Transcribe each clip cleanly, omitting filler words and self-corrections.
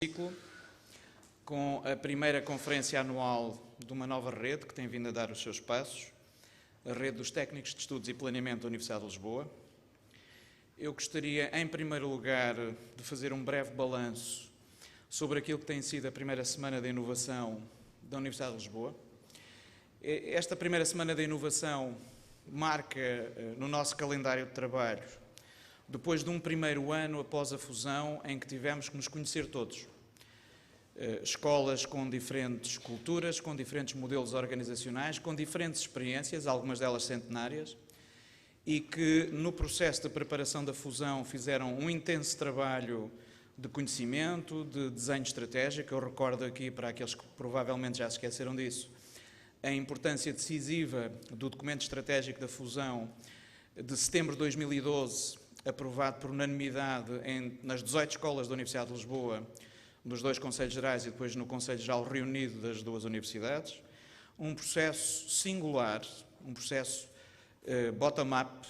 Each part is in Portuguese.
Ciclo, com a primeira conferência anual de uma nova rede que tem vindo a dar os seus passos, a Rede dos Técnicos de Estudos e Planeamento da Universidade de Lisboa. Eu gostaria, em primeiro lugar, de fazer um breve balanço sobre aquilo que tem sido a primeira semana de inovação da Universidade de Lisboa. Esta primeira semana de inovação marca, no nosso calendário de trabalho, depois de um primeiro ano após a fusão em que tivemos que nos conhecer todos. Escolas com diferentes culturas, com diferentes modelos organizacionais, com diferentes experiências, algumas delas centenárias, e que no processo de preparação da fusão fizeram um intenso trabalho de conhecimento, de desenho estratégico. Eu recordo aqui, para aqueles que provavelmente já se esqueceram disso, a importância decisiva do documento estratégico da fusão de setembro de 2012, aprovado por unanimidade nas 18 escolas da Universidade de Lisboa, nos dois Conselhos Gerais e depois no Conselho Geral reunido das duas universidades. Um processo singular, um processo bottom-up,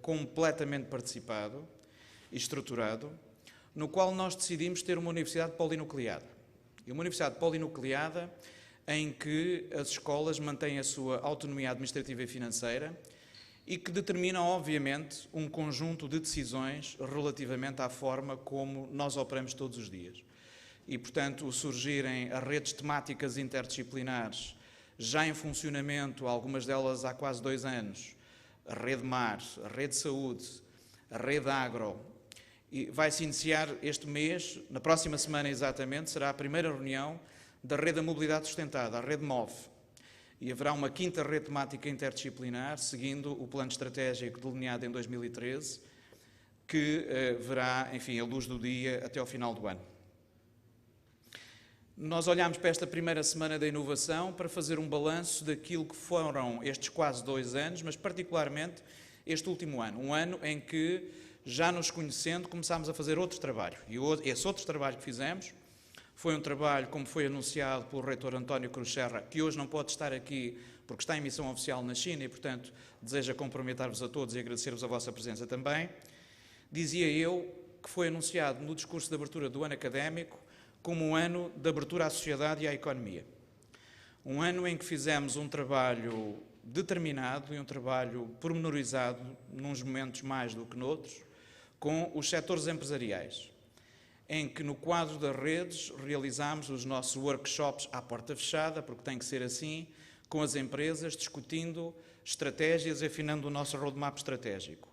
completamente participado e estruturado, no qual nós decidimos ter uma universidade polinucleada. E uma universidade polinucleada em que as escolas mantêm a sua autonomia administrativa e financeira e que determinam, obviamente, um conjunto de decisões relativamente à forma como nós operamos todos os dias. E, portanto, o surgirem as redes temáticas interdisciplinares, já em funcionamento, algumas delas há quase 2 anos, a Rede Mar, a Rede Saúde, a Rede Agro, e vai-se iniciar este mês, na próxima semana exatamente, será a primeira reunião da Rede da Mobilidade Sustentada, a Rede MOVE. E haverá uma 5ª rede temática interdisciplinar, seguindo o plano estratégico delineado em 2013, que verá, enfim, a luz do dia até ao final do ano. Nós olhamos para esta primeira semana da inovação para fazer um balanço daquilo que foram estes quase 2 anos, mas particularmente este último ano. Um ano em que, já nos conhecendo, começámos a fazer outro trabalho. E esse outro trabalho que fizemos foi um trabalho, como foi anunciado pelo reitor António Cruz Serra, que hoje não pode estar aqui porque está em missão oficial na China e, portanto, deseja cumprimentar-vos a todos e agradecer-vos a vossa presença também. Dizia eu que foi anunciado no discurso de abertura do ano académico como um ano de abertura à sociedade e à economia. Um ano em que fizemos um trabalho determinado e um trabalho pormenorizado, nos momentos mais do que noutros, com os setores empresariais, em que no quadro das redes realizámos os nossos workshops à porta fechada, porque tem que ser assim, com as empresas, discutindo estratégias e afinando o nosso roadmap estratégico.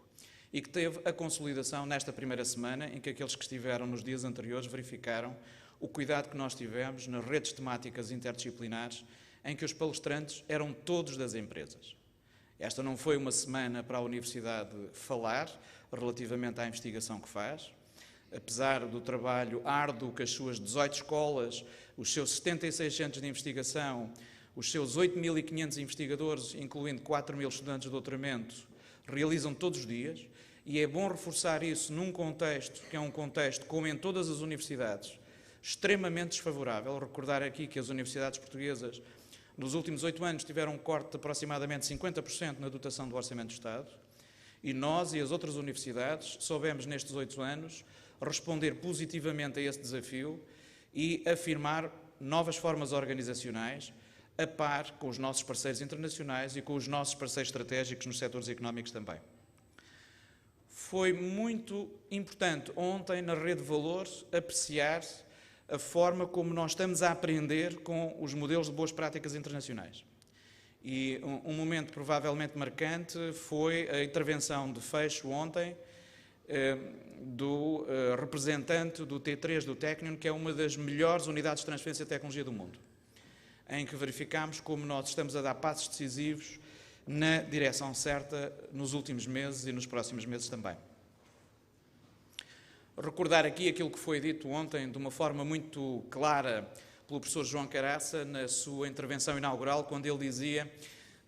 E que teve a consolidação nesta primeira semana, em que aqueles que estiveram nos dias anteriores verificaram o cuidado que nós tivemos nas redes temáticas interdisciplinares, em que os palestrantes eram todos das empresas. Esta não foi uma semana para a Universidade falar relativamente à investigação que faz. Apesar do trabalho árduo que as suas 18 escolas, os seus 76 centros de investigação, os seus 8.500 investigadores, incluindo 4.000 estudantes de doutoramento, realizam todos os dias, e é bom reforçar isso num contexto que é um contexto, como em todas as universidades, extremamente desfavorável. Recordar aqui que as universidades portuguesas, nos últimos 8 anos, tiveram um corte de aproximadamente 50% na dotação do Orçamento do Estado, e nós e as outras universidades soubemos nestes 8 anos responder positivamente a esse desafio e afirmar novas formas organizacionais a par com os nossos parceiros internacionais e com os nossos parceiros estratégicos nos setores económicos também. Foi muito importante ontem, na Rede de Valores, apreciar a forma como nós estamos a aprender com os modelos de boas práticas internacionais. E um momento provavelmente marcante foi a intervenção de fecho ontem do representante do T3 do Technion, que é uma das melhores unidades de transferência de tecnologia do mundo, em que verificamos como nós estamos a dar passos decisivos na direção certa nos últimos meses e nos próximos meses também. Recordar aqui aquilo que foi dito ontem de uma forma muito clara pelo professor João Caraça na sua intervenção inaugural, quando ele dizia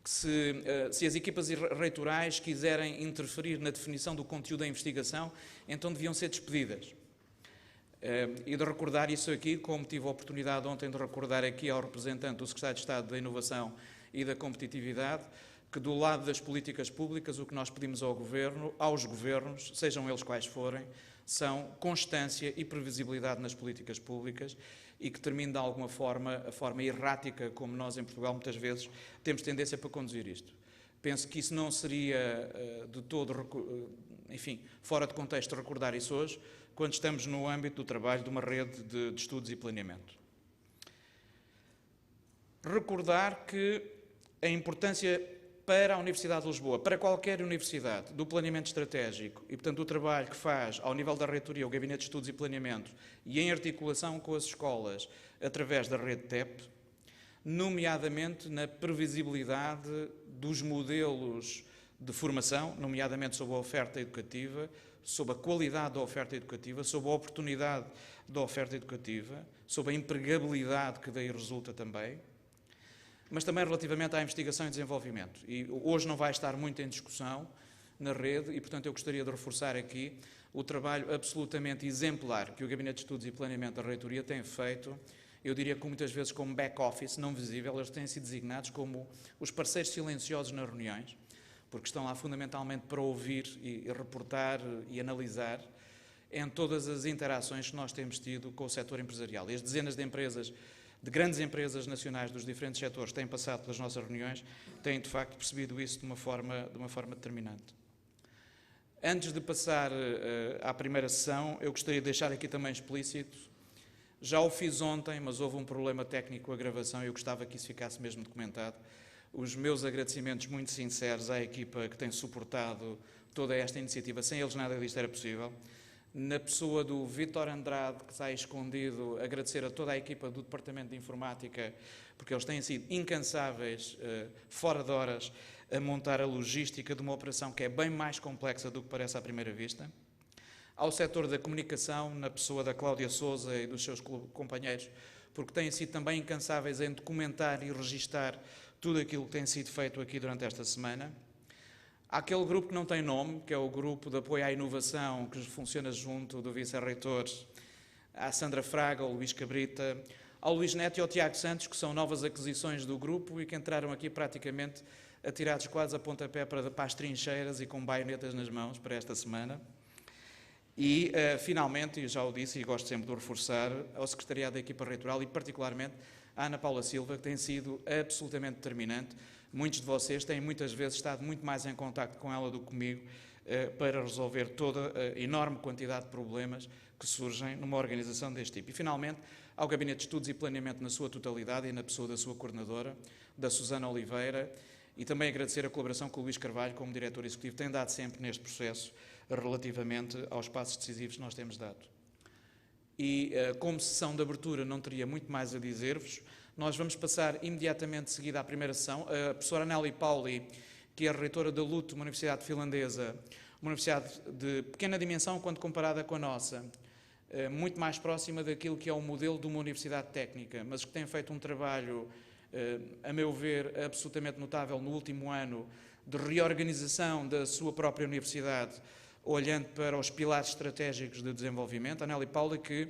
que se as equipas reitorais quiserem interferir na definição do conteúdo da investigação, então deviam ser despedidas. E de recordar isso aqui, como tive a oportunidade ontem de recordar aqui ao representante do Secretário de Estado da Inovação e da Competitividade, que do lado das políticas públicas o que nós pedimos ao Governo, aos Governos, sejam eles quais forem, são constância e previsibilidade nas políticas públicas e que termine de alguma forma a forma errática como nós em Portugal muitas vezes temos tendência para conduzir isto. Penso que isso não seria de todo, enfim, fora de contexto recordar isso hoje, quando estamos no âmbito do trabalho de uma rede de estudos e planeamento. Recordar que a importância para a Universidade de Lisboa, para qualquer universidade, do planeamento estratégico e, portanto, do trabalho que faz ao nível da reitoria, o Gabinete de Estudos e Planeamento e em articulação com as escolas através da rede TEP, nomeadamente na previsibilidade dos modelos de formação, nomeadamente sobre a oferta educativa, sobre a qualidade da oferta educativa, sobre a oportunidade da oferta educativa, sobre a empregabilidade que daí resulta também, mas também relativamente à investigação e desenvolvimento. E hoje não vai estar muito em discussão na rede e, portanto, eu gostaria de reforçar aqui o trabalho absolutamente exemplar que o Gabinete de Estudos e Planeamento da Reitoria tem feito, eu diria que muitas vezes como back-office, não visível, eles têm sido designados como os parceiros silenciosos nas reuniões, porque estão lá fundamentalmente para ouvir e reportar e analisar em todas as interações que nós temos tido com o setor empresarial. E as dezenas de empresas, de grandes empresas nacionais dos diferentes setores que têm passado pelas nossas reuniões, têm de facto percebido isso de uma forma determinante. Antes de passar à primeira sessão, eu gostaria de deixar aqui também explícito, já o fiz ontem, mas houve um problema técnico com a gravação e eu gostava que isso ficasse mesmo documentado, os meus agradecimentos muito sinceros à equipa que tem suportado toda esta iniciativa. Sem eles nada disto era possível. Na pessoa do Vítor Andrade, que está aí escondido, agradecer a toda a equipa do Departamento de Informática, porque eles têm sido incansáveis, fora de horas, a montar a logística de uma operação que é bem mais complexa do que parece à primeira vista. Ao setor da comunicação, na pessoa da Cláudia Sousa e dos seus companheiros, porque têm sido também incansáveis em documentar e registar tudo aquilo que tem sido feito aqui durante esta semana. Há aquele grupo que não tem nome, que é o grupo de apoio à inovação, que funciona junto do vice-reitor, à Sandra Fraga, ao Luís Cabrita, ao Luís Neto e ao Tiago Santos, que são novas aquisições do grupo e que entraram aqui praticamente atirados quase a pontapé para as trincheiras e com baionetas nas mãos para esta semana. E, finalmente, e já o disse e gosto sempre de o reforçar, ao Secretariado da Equipa Reitoral e, particularmente, à Ana Paula Silva, que tem sido absolutamente determinante. Muitos de vocês têm muitas vezes estado muito mais em contacto com ela do que comigo para resolver toda a enorme quantidade de problemas que surgem numa organização deste tipo. E, finalmente, ao Gabinete de Estudos e Planeamento na sua totalidade e na pessoa da sua coordenadora, da Susana Oliveira, e também agradecer a colaboração com o Luís Carvalho, como diretor executivo, tem dado sempre neste processo relativamente aos passos decisivos que nós temos dado. E, como sessão de abertura, não teria muito mais a dizer-vos. Nós vamos passar imediatamente de seguida à primeira sessão. A professora Nelly Pauli, que é a reitora da LUT, uma universidade finlandesa, uma universidade de pequena dimensão quando comparada com a nossa, muito mais próxima daquilo que é o modelo de uma universidade técnica, mas que tem feito um trabalho, a meu ver, absolutamente notável no último ano de reorganização da sua própria universidade, olhando para os pilares estratégicos de desenvolvimento. A Nelly Pauli, que,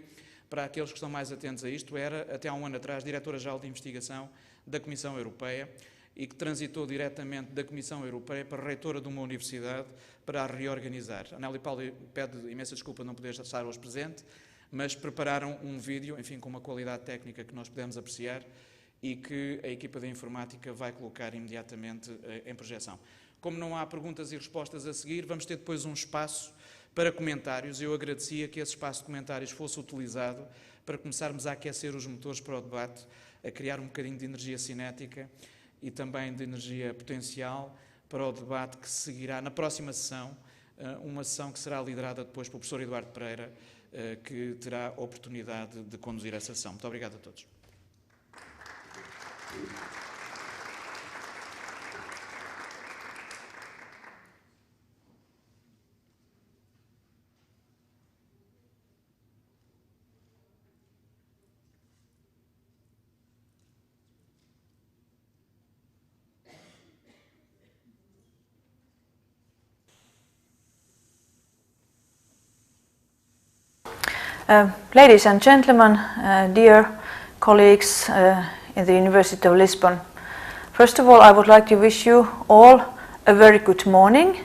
para aqueles que estão mais atentos a isto, era, até há um ano atrás, Diretora-Geral de Investigação da Comissão Europeia e que transitou diretamente da Comissão Europeia para reitora de uma universidade para a reorganizar. A Nelly Pauli pede imensa desculpa não poder estar hoje presente, mas prepararam um vídeo, enfim, com uma qualidade técnica que nós podemos apreciar e que a equipa da informática vai colocar imediatamente em projeção. Como não há perguntas e respostas a seguir, vamos ter depois um espaço para comentários. Eu agradecia que esse espaço de comentários fosse utilizado para começarmos a aquecer os motores para o debate, a criar um bocadinho de energia cinética e também de energia potencial para o debate que seguirá na próxima sessão, uma sessão que será liderada depois pelo professor Eduardo Pereira, que terá a oportunidade de conduzir essa sessão. Muito obrigado a todos. Ladies and gentlemen, dear colleagues in the University of Lisbon, first of all I would like to wish you all a very good morning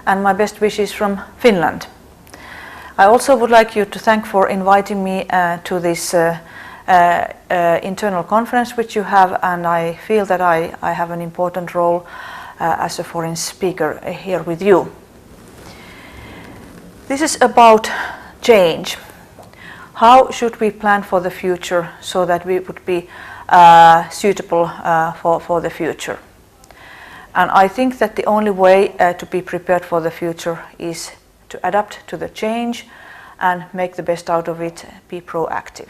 and my best wishes from Finland. I also would like you to thank for inviting me to this internal conference which you have, and I feel that I have an important role as a foreign speaker here with you. This is about change. How should we plan for the future so that we would be suitable for the future? And I think that the only way to be prepared for the future is to adapt to the change and make the best out of it, be proactive.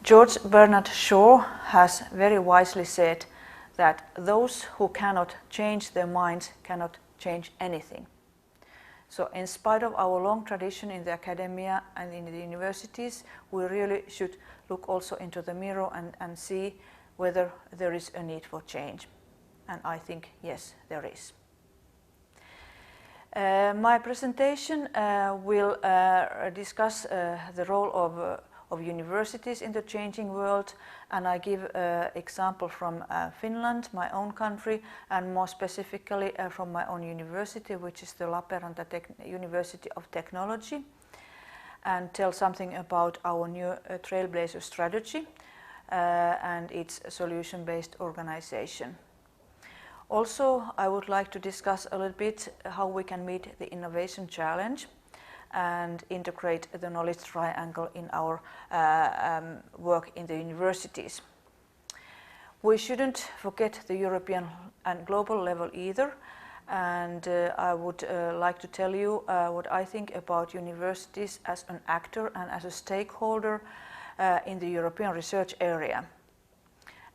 George Bernard Shaw has very wisely said that those who cannot change their minds cannot change anything. So in spite of our long tradition in the academia and in the universities, we really should look also into the mirror and see whether there is a need for change. And I think, yes, there is. My presentation will discuss the role of universities in the changing world, and I give an example from Finland, my own country, and more specifically from my own university, which is the Lappeenranta University of Technology, and tell something about our new Trailblazer strategy and its solution-based organization. Also, I would like to discuss a little bit how we can meet the innovation challenge and integrate the knowledge triangle in our work in the universities. We shouldn't forget the European and global level either, and I would like to tell you what I think about universities as an actor and as a stakeholder in the European research area.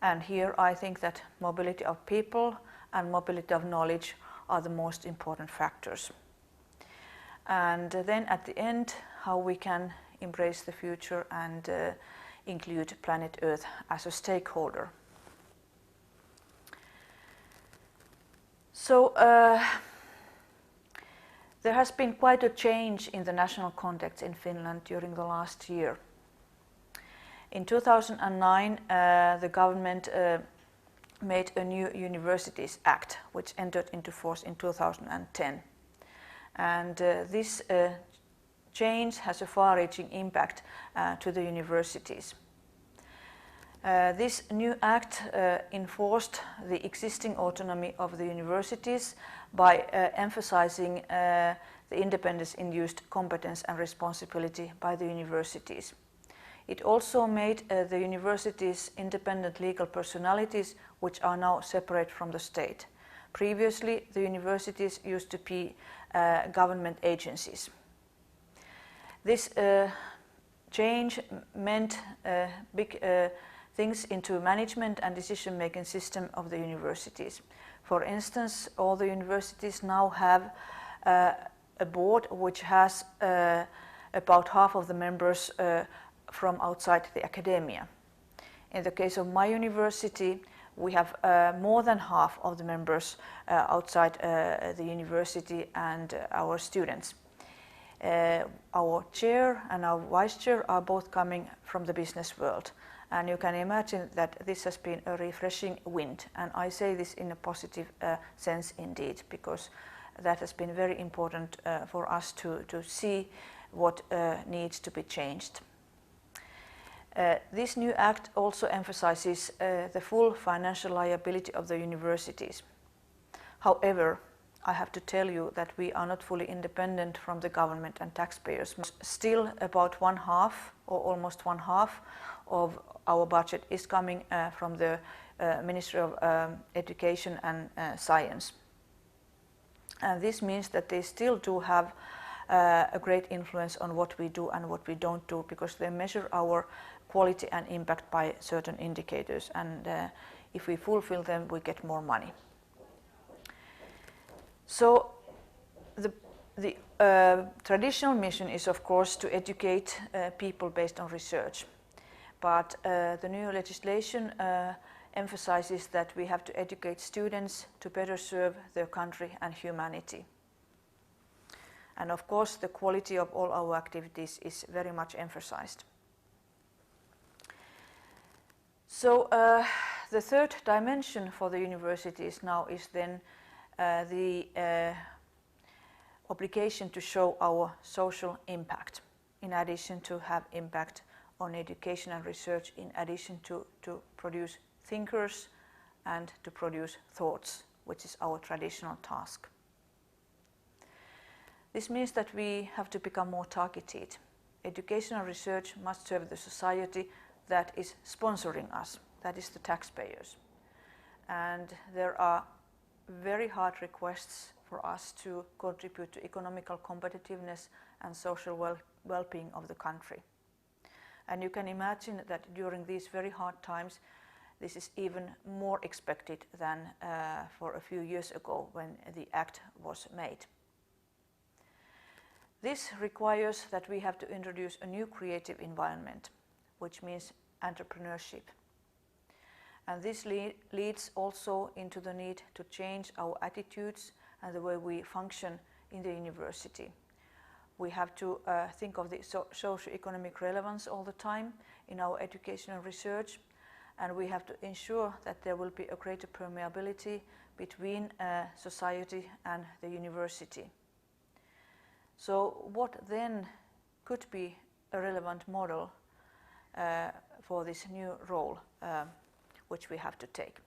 And here I think that mobility of people and mobility of knowledge are the most important factors. And then at the end, how we can embrace the future and include planet Earth as a stakeholder. So there has been quite a change in the national context in Finland during the last year. In 2009, the government made a new Universities Act, which entered into force in 2010. And this change has a far-reaching impact to the universities. This new act enforced the existing autonomy of the universities by emphasizing the independence-induced competence and responsibility by the universities. It also made the universities independent legal personalities, which are now separate from the state. Previously, the universities used to be government agencies. This change meant big things into management and decision-making system of the universities. For instance, all the universities now have a board which has about half of the members from outside the academia. In the case of my university, we have more than half of the members outside the university and our students. Our chair and our vice chair are both coming from the business world, and you can imagine that this has been a refreshing wind, and I say this in a positive sense indeed, because that has been very important for us to see what needs to be changed. This new act also emphasizes the full financial liability of the universities. However, I have to tell you that we are not fully independent from the government and taxpayers. Still about 1/2 or almost 1/2 of our budget is coming from the Ministry of Education and Science. And this means that they still do have a great influence on what we do and what we don't do, because they measure our quality and impact by certain indicators, and if we fulfill them, we get more money. So the traditional mission is, of course, to educate people based on research, but the new legislation emphasizes that we have to educate students to better serve their country and humanity. And of course, the quality of all our activities is very much emphasized. So the third dimension for the universities now is then the obligation to show our social impact, in addition to have impact on education and research, in addition to produce thinkers and to produce thoughts, which is our traditional task. This means that we have to become more targeted. Education and research must serve the society that is sponsoring us, that is the taxpayers. And there are very hard requests for us to contribute to economical competitiveness and social well-being of the country. And you can imagine that during these very hard times, this is even more expected than for a few years ago when the Act was made. This requires that we have to introduce a new creative environment, which means entrepreneurship. And this leads also into the need to change our attitudes and the way we function in the university. We have to think of the socio-economic relevance all the time in our education and research, and we have to ensure that there will be a greater permeability between society and the university. So what then could be a relevant model for this new role which we have to take?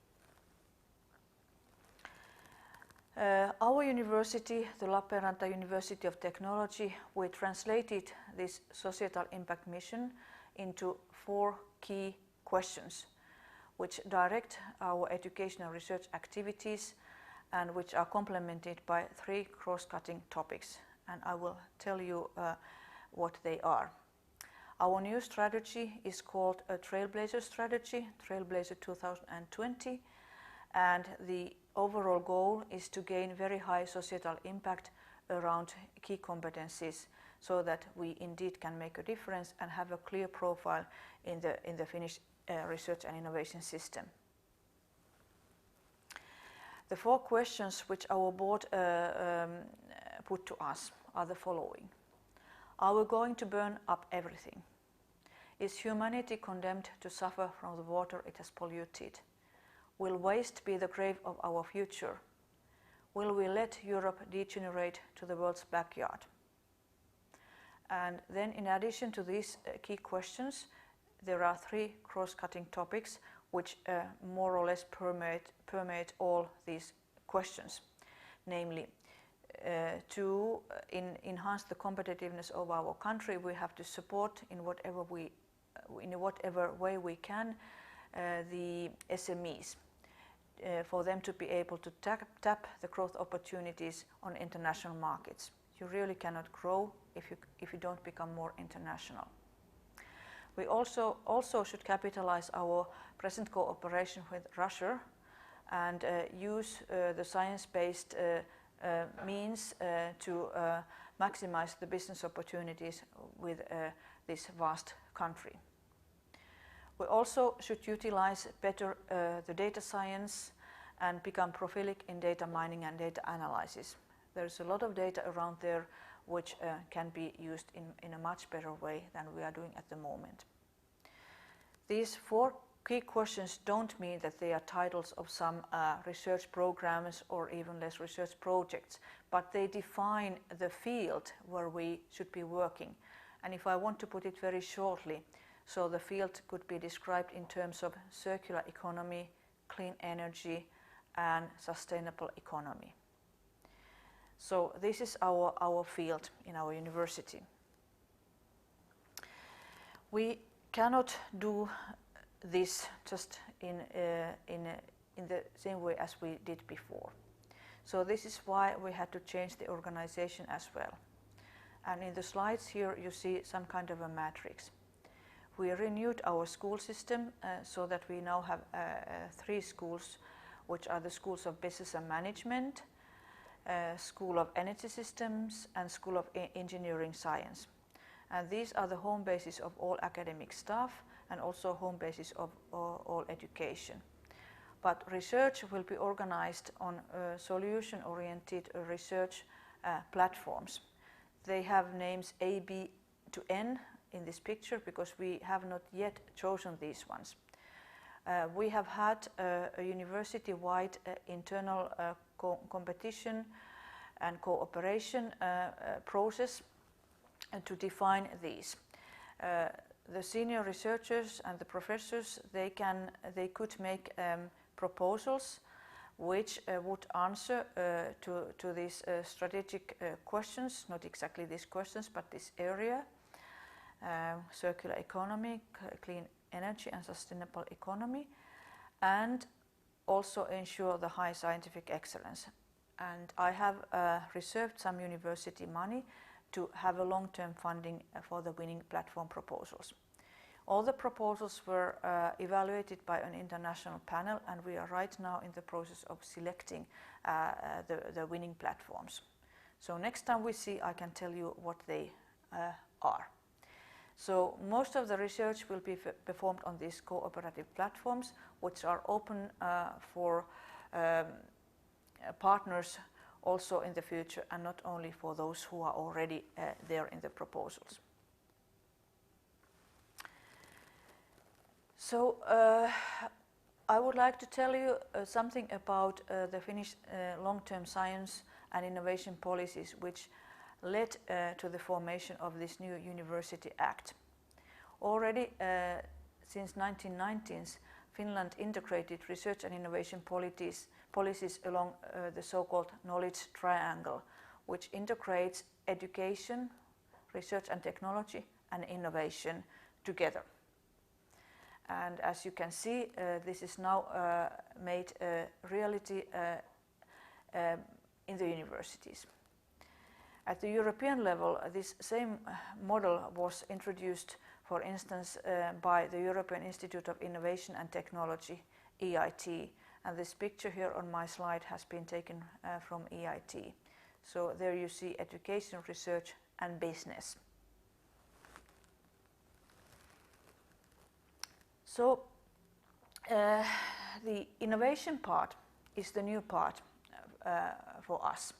Our university, the Lappeenranta University of Technology, we translated this societal impact mission into 4 key questions which direct our education and research activities and which are complemented by 3 cross-cutting topics. And I will tell you what they are. Our new strategy is called a Trailblazer strategy, Trailblazer 2020, and the overall goal is to gain very high societal impact around key competencies so that we indeed can make a difference and have a clear profile in the Finnish research and innovation system. The 4 questions which our board put to us are the following. Are we going to burn up everything? Is humanity condemned to suffer from the water it has polluted? Will waste be the grave of our future? Will we let Europe degenerate to the world's backyard? And then in addition to these key questions, there are 3 cross-cutting topics which more or less permeate all these questions. Namely, to enhance the competitiveness of our country, we have to support in whatever way we can the SMEs for them to be able to tap the growth opportunities on international markets. You really cannot grow if you don't become more international. We also should capitalize our present cooperation with Russia and use the science-based means to maximize the business opportunities with this vast country. We also should utilize better the data science and become prolific in data mining and data analysis. There's a lot of data around there which can be used in a much better way than we are doing at the moment. These 4 key questions don't mean that they are titles of some research programs or even less research projects, but they define the field where we should be working. And if I want to put it very shortly, so the field could be described in terms of circular economy, clean energy, and sustainable economy. So this is our field in our university. We cannot do this just in the same way as we did before. So this is why we had to change the organization as well. And in the slides here you see some kind of a matrix. We renewed our school system so that we now have 3 schools, which are the schools of business and management, School of Energy Systems, and School of Engineering Science. And these are the home bases of all academic staff and also home bases of all education. But research will be organized on solution-oriented research platforms. They have names A, B to N in this picture because we have not yet chosen these ones. We have had a university-wide internal competition and cooperation process to define these. The senior researchers and the professors, they could make proposals which would answer to these strategic questions, not exactly these questions, but this area, circular economy, clean energy and sustainable economy, and also ensure the high scientific excellence. And I have reserved some university money to have a long-term funding for the winning platform proposals. All the proposals were evaluated by an international panel, and we are right now in the process of selecting the winning platforms. So next time we see, I can tell you what they are. So most of the research will be performed on these cooperative platforms, which are open for partners also in the future, and not only for those who are already there in the proposals. So I would like to tell you something about the Finnish long-term science and innovation policies which led to the formation of this new University Act. Already since 1990s, Finland integrated research and innovation policies along the so-called knowledge triangle, which integrates education, research and technology, and innovation together. And as you can see, this is now made a reality in the universities. At the European level, this same model was introduced, for instance, by the European Institute of Innovation and Technology, EIT, and this picture here on my slide has been taken from EIT. So there you see education, research and business. So the innovation part is the new part for us.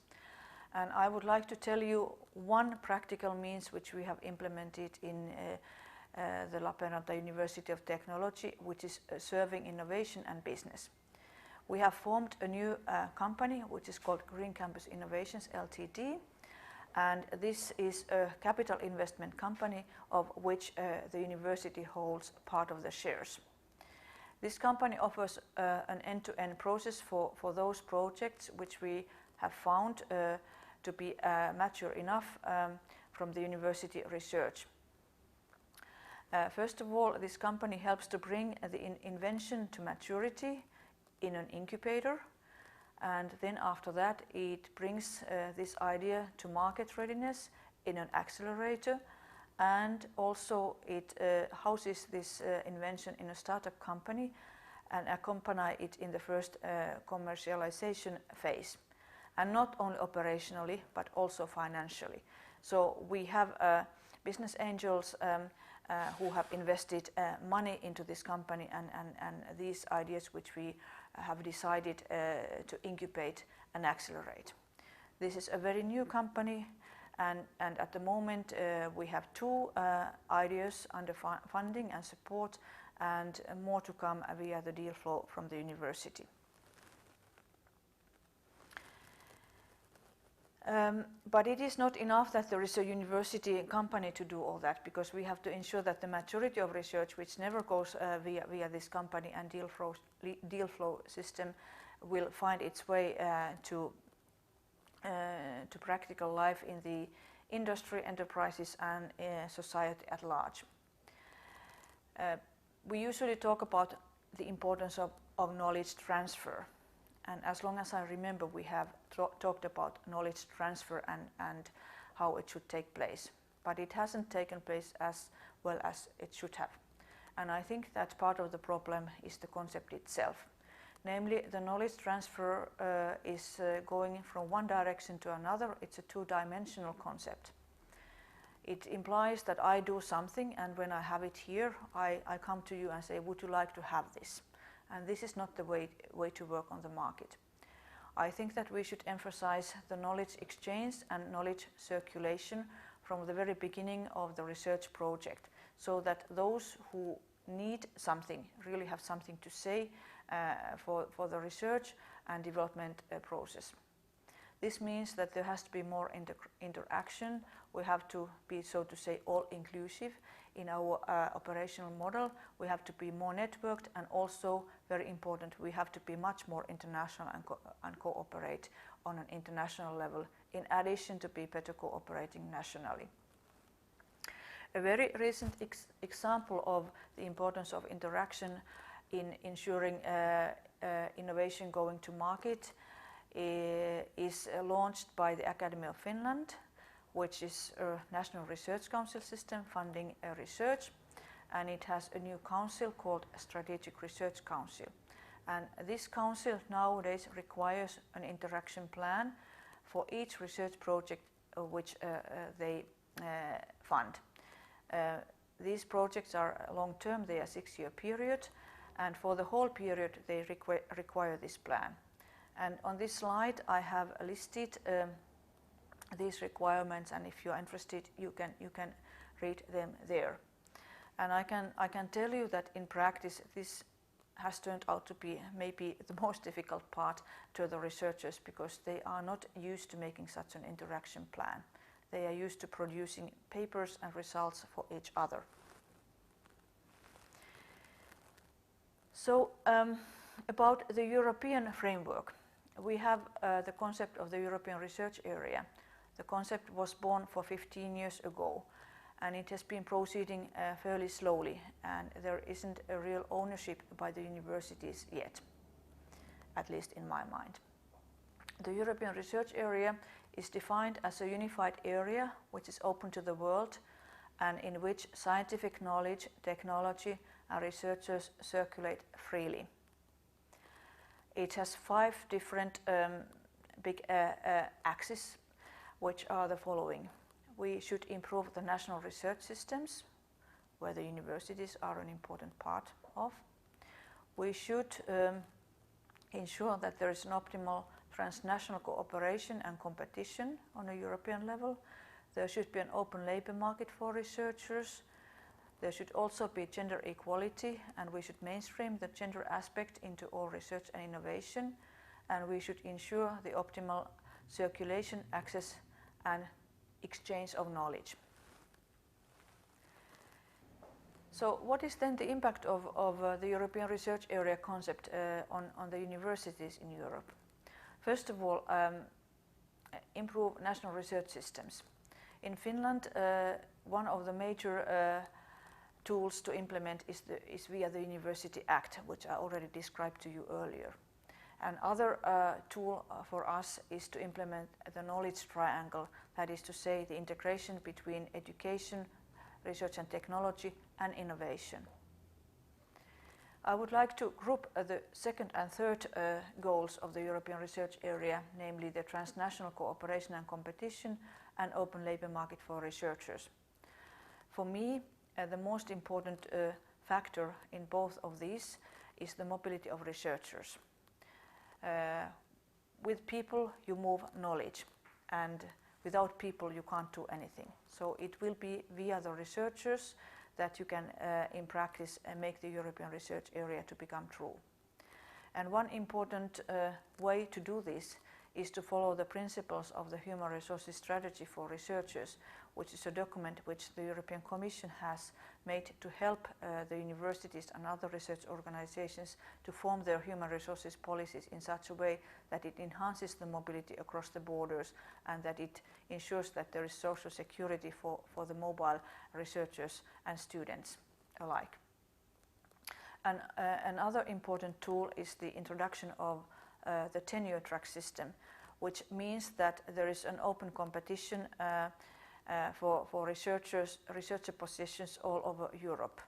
And I would like to tell you one practical means which we have implemented in the Lappeenranta University of Technology, which is serving innovation and business. We have formed a new company which is called Green Campus Innovations Ltd. And this is a capital investment company of which the university holds part of the shares. This company offers an end-to-end process for those projects which we have found to be mature enough from the university research. First of all, this company helps to bring the invention to maturity in an incubator, and then after that it brings this idea to market readiness in an accelerator, and also it houses this invention in a startup company and accompany it in the first commercialization phase, and not only operationally but also financially. So we have business angels who have invested money into this company and these ideas which we have decided to incubate and accelerate. This is a very new company, and at the moment we have 2 ideas under funding and support, and more to come via the deal flow from the university. But it is not enough that there is a university company to do all that, because we have to ensure that the maturity of research, which never goes via this company and deal flow system, will find its way to practical life in the industry, enterprises and society at large. We usually talk about the importance of knowledge transfer. And as long as I remember, we have talked about knowledge transfer and how it should take place. But it hasn't taken place as well as it should have. And I think that part of the problem is the concept itself. Namely, the knowledge transfer is going from one direction to another. It's a 2-dimensional concept. It implies that I do something, and when I have it here, I come to you and say, would you like to have this? And this is not the way to work on the market. I think that we should emphasize the knowledge exchange and knowledge circulation from the very beginning of the research project, so that those who need something really have something to say for the research and development process. This means that there has to be more interaction. We have to be, so to say, all-inclusive in our operational model. We have to be more networked, and also, very important, we have to be much more international and cooperate on an international level, in addition to be better cooperating nationally. A very recent example of the importance of interaction in ensuring innovation going to market is launched by the Academy of Finland, which is a national research council system funding research, and it has a new council called Strategic Research Council. And this council nowadays requires an interaction plan for each research project which they fund. These projects are long-term, they are 6-year period, and for the whole period they require this plan. And on this slide I have listed these requirements, and if you are interested you can read them there. And I can tell you that in practice this has turned out to be maybe the most difficult part to the researchers, because they are not used to making such an interaction plan. They are used to producing papers and results for each other. So about the European framework, we have the concept of the European Research Area. The concept was born for 15 years ago, and it has been proceeding fairly slowly, and there isn't a real ownership by the universities yet, at least in my mind. The European Research Area is defined as a unified area which is open to the world and in which scientific knowledge, technology and researchers circulate freely. It has 5 different big axes, which are the following. We should improve the national research systems, where the universities are an important part of. We should ensure that there is an optimal transnational cooperation and competition on a European level. There should be an open labour market for researchers. There should also be gender equality, and we should mainstream the gender aspect into all research and innovation. And we should ensure the optimal circulation, access and exchange of knowledge. So what is then the impact of the European Research Area concept on the universities in Europe? First of all, improve national research systems. In Finland, one of the major tools to implement is via the University Act, which I already described to you earlier. Another tool for us is to implement the knowledge triangle, that is to say the integration between education, research and technology and innovation. I would like to group the second and third goals of the European Research Area, namely the transnational cooperation and competition and open labour market for researchers. For me, the most important factor in both of these is the mobility of researchers. With people you move knowledge, and without people you can't do anything. So it will be via the researchers that you can in practice make the European Research Area to become true. And one important way to do this is to follow the principles of the Human Resources Strategy for Researchers, which is a document which the European Commission has made to help the universities and other research organizations to form their human resources policies in such a way that it enhances the mobility across the borders and that it ensures that there is social security for the mobile researchers and students alike. And another important tool is the introduction of the tenure track system, which means that there is an open competition for researcher positions all over Europe,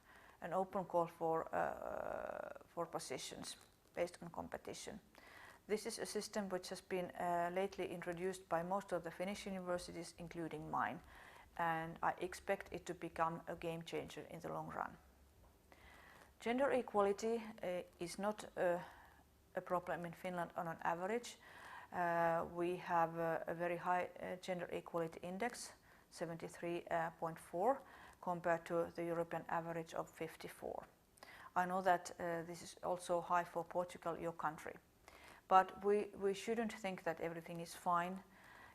an open call for positions based on competition. This is a system which has been lately introduced by most of the Finnish universities, including mine, and I expect it to become a game changer in the long run. Gender equality is not a problem in Finland on an average. We have a very high gender equality index, 73.4, compared to the European average of 54. I know that this is also high for Portugal, your country. But we shouldn't think that everything is fine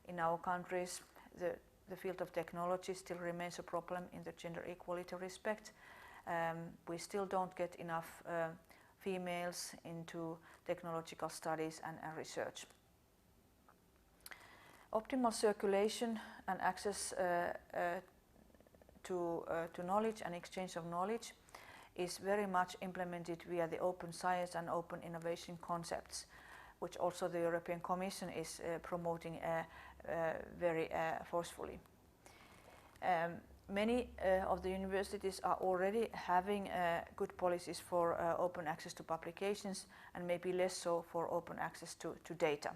in our countries. The field of technology still remains a problem in the gender equality respect. We still don't get enough females into technological studies and research. Optimal circulation and access to knowledge and exchange of knowledge is very much implemented via the open science and open innovation concepts, which also the European Commission is promoting very forcefully. Many of the universities are already having good policies for open access to publications, and maybe less so for open access to data.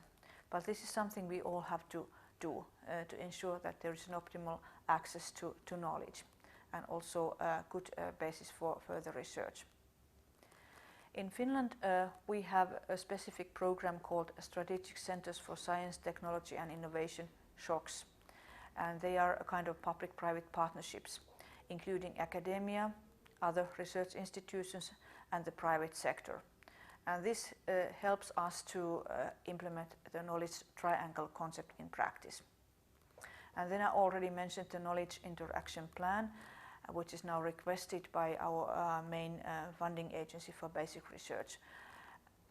But this is something we all have to do to ensure that there is an optimal access to knowledge, and also a good basis for further research. In Finland, we have a specific program called Strategic Centers for Science, Technology and Innovation, SHOCS. And they are a kind of public-private partnerships, including academia, other research institutions and the private sector. And this helps us to implement the knowledge triangle concept in practice. And then I already mentioned the knowledge interaction plan, which is now requested by our main funding agency for basic research.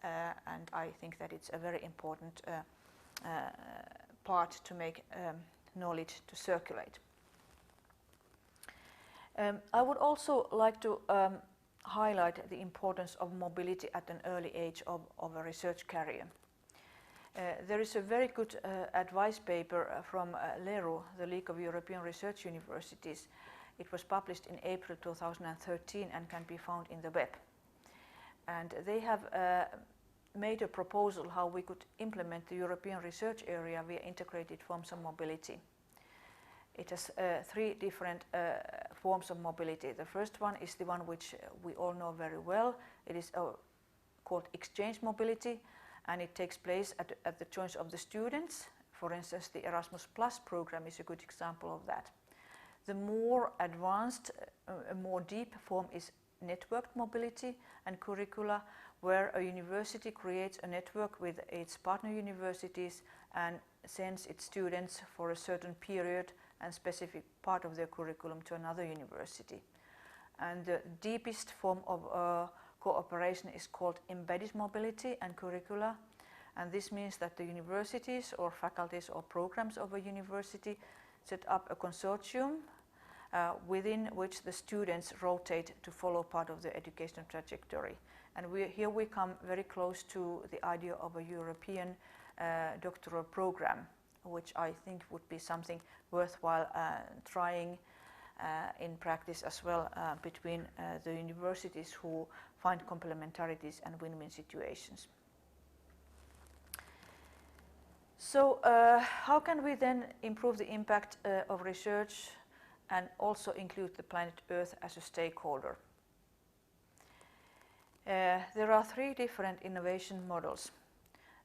And I think that it's a very important part to make knowledge to circulate. I would also like to highlight the importance of mobility at an early age of a research career. There is a very good advice paper from LERU, the League of European Research Universities. It was published in April 2013 and can be found in the web. And they have made a proposal how we could implement the European research area via integrated forms of mobility. It has three different forms of mobility. The first one is the one which we all know very well. It is called exchange mobility, and it takes place at the choice of the students. For instance, the Erasmus Plus program is a good example of that. The more advanced, more deep form is networked mobility and curricula, where a university creates a network with its partner universities and sends its students for a certain period and specific part of their curriculum to another university. And the deepest form of cooperation is called embedded mobility and curricula. And this means that the universities or faculties or programs of a university set up a consortium within which the students rotate to follow part of their educational trajectory. And here we come very close to the idea of a European doctoral program, which I think would be something worthwhile trying in practice as well between the universities who find complementarities and win-win situations. So how can we then improve the impact of research and also include the planet Earth as a stakeholder? There are three different innovation models.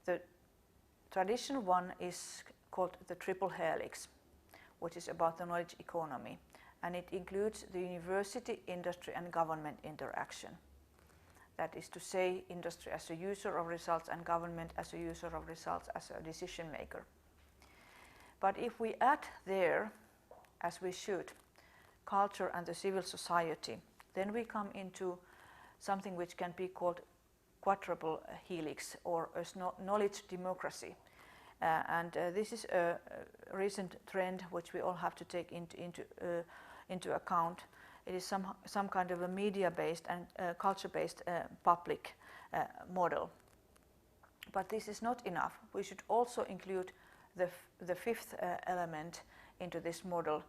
The traditional one is called the triple helix, which is about the knowledge economy, and it includes the university, industry and government interaction. That is to say, industry as a user of results and government as a user of results, as a decision maker. But if we add there, as we should, culture and the civil society, then we come into something which can be called quadruple helix, or a knowledge democracy. This is a recent trend which we all have to take into account. It is some kind of a media-based and culture-based public model. But this is not enough. We should also include the fifth element into this model,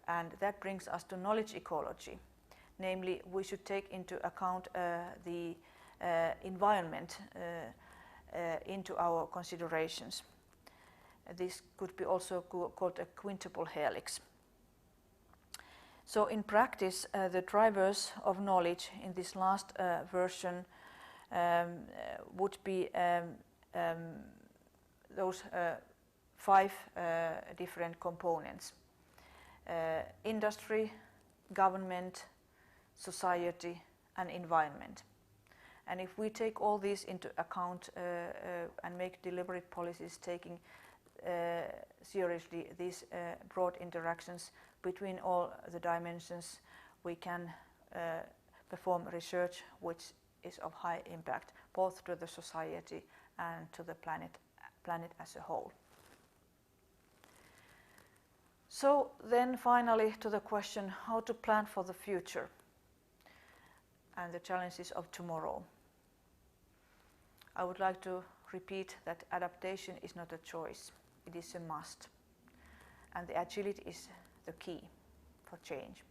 and that brings us to knowledge ecology. Namely, we should take into account the environment into our considerations. This could be also called a quintuple helix. So in practice, the drivers of knowledge in this last version would be those five different components: industry, government, society and environment. And if we take all these into account and make deliberate policies taking seriously these broad interactions between all the dimensions, we can perform research which is of high impact both to the society and to the planet as a whole. So then finally to the question how to plan for the future and the challenges of tomorrow. I would like to repeat that adaptation is not a choice, it is a must. And the agility is the key for change.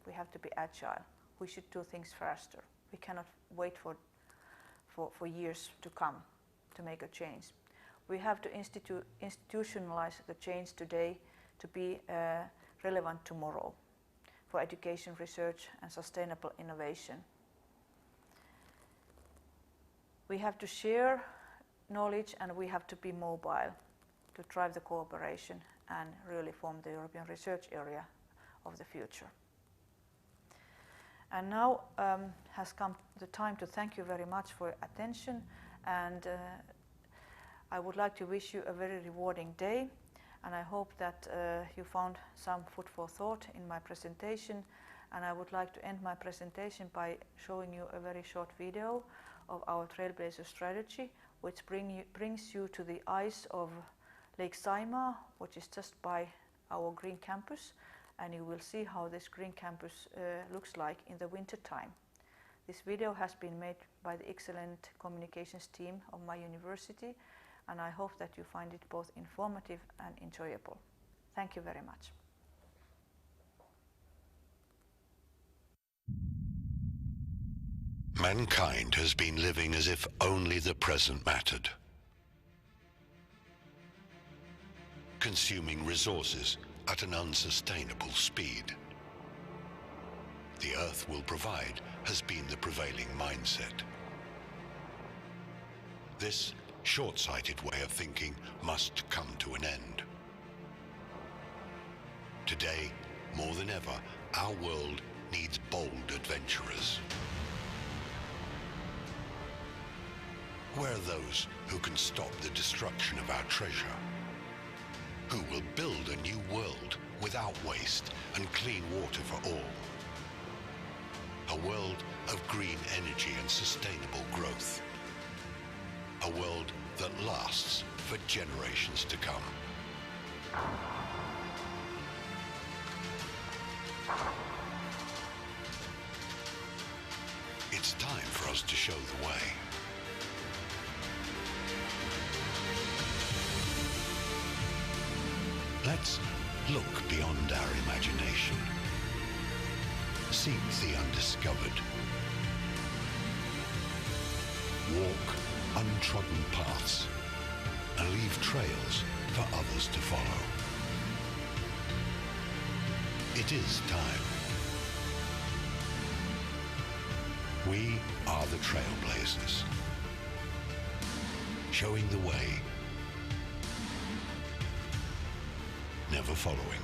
We have to be agile. We should do things faster. We cannot wait for years to come to make a change. We have to institutionalize the change today to be relevant tomorrow for education, research and sustainable innovation. We have to share knowledge and we have to be mobile to drive the cooperation and really form the European research area of the future. And now has come the time to thank you very much for your attention, and I would like to wish you a very rewarding day, and I hope that you found some food for thought in my presentation. And I would like to end my presentation by showing you a very short video of our Trailblazer strategy, which brings you to the ice of Lake Saimaa, which is just by our green campus, and you will see how this green campus looks like in the winter time. This video has been made by the excellent communications team of my university, and I hope that you find it both informative and enjoyable. Thank you very much. Mankind has been living as if only the present mattered. Consuming resources at an unsustainable speed. The Earth will provide has been the prevailing mindset. This short-sighted way of thinking must come to an end. Today, more than ever, our world needs bold adventurers. Where are those who can stop the destruction of our treasure? Who will build a new world without waste and clean water for all? A world of green energy and sustainable growth. A world that lasts for generations to come. It's time for us to show the way. Let's look beyond our imagination. Seek the undiscovered. Walk untrodden paths and leave trails for others to follow. It is time. We are the Trailblazers, showing the way, never following.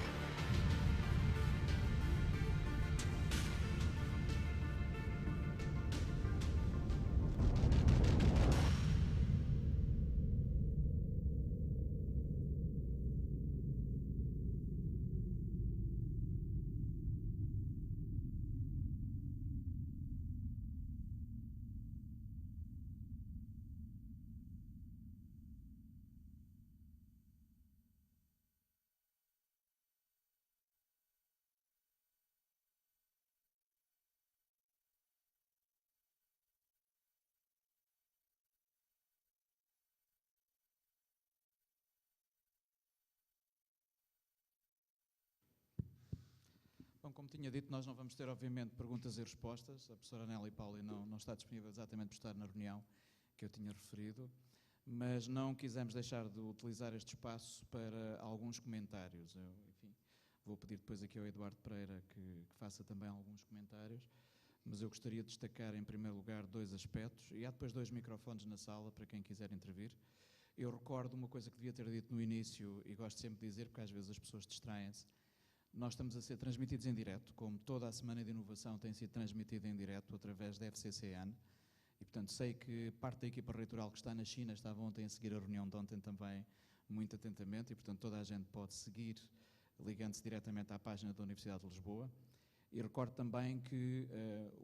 Bom, como tinha dito, nós não vamos ter, obviamente, perguntas e respostas. A professora Nelly Pauli não está disponível exatamente por estar na reunião que eu tinha referido, mas não quisemos deixar de utilizar este espaço para alguns comentários. Eu, enfim, vou pedir depois aqui ao Eduardo Pereira que faça também alguns comentários, mas eu gostaria de destacar, em primeiro lugar, dois aspectos, e há depois dois microfones na sala para quem quiser intervir. Eu recordo uma coisa que devia ter dito no início, e gosto sempre de dizer, porque às vezes as pessoas distraem-se. Nós estamos a ser transmitidos em direto, como toda a Semana de Inovação tem sido transmitida em direto através da FCCN, E, portanto, sei que parte da equipa reitoral que está na China estava ontem a seguir a reunião de ontem também muito atentamente e, portanto, toda a gente pode seguir ligando-se diretamente à página da Universidade de Lisboa. E recordo também que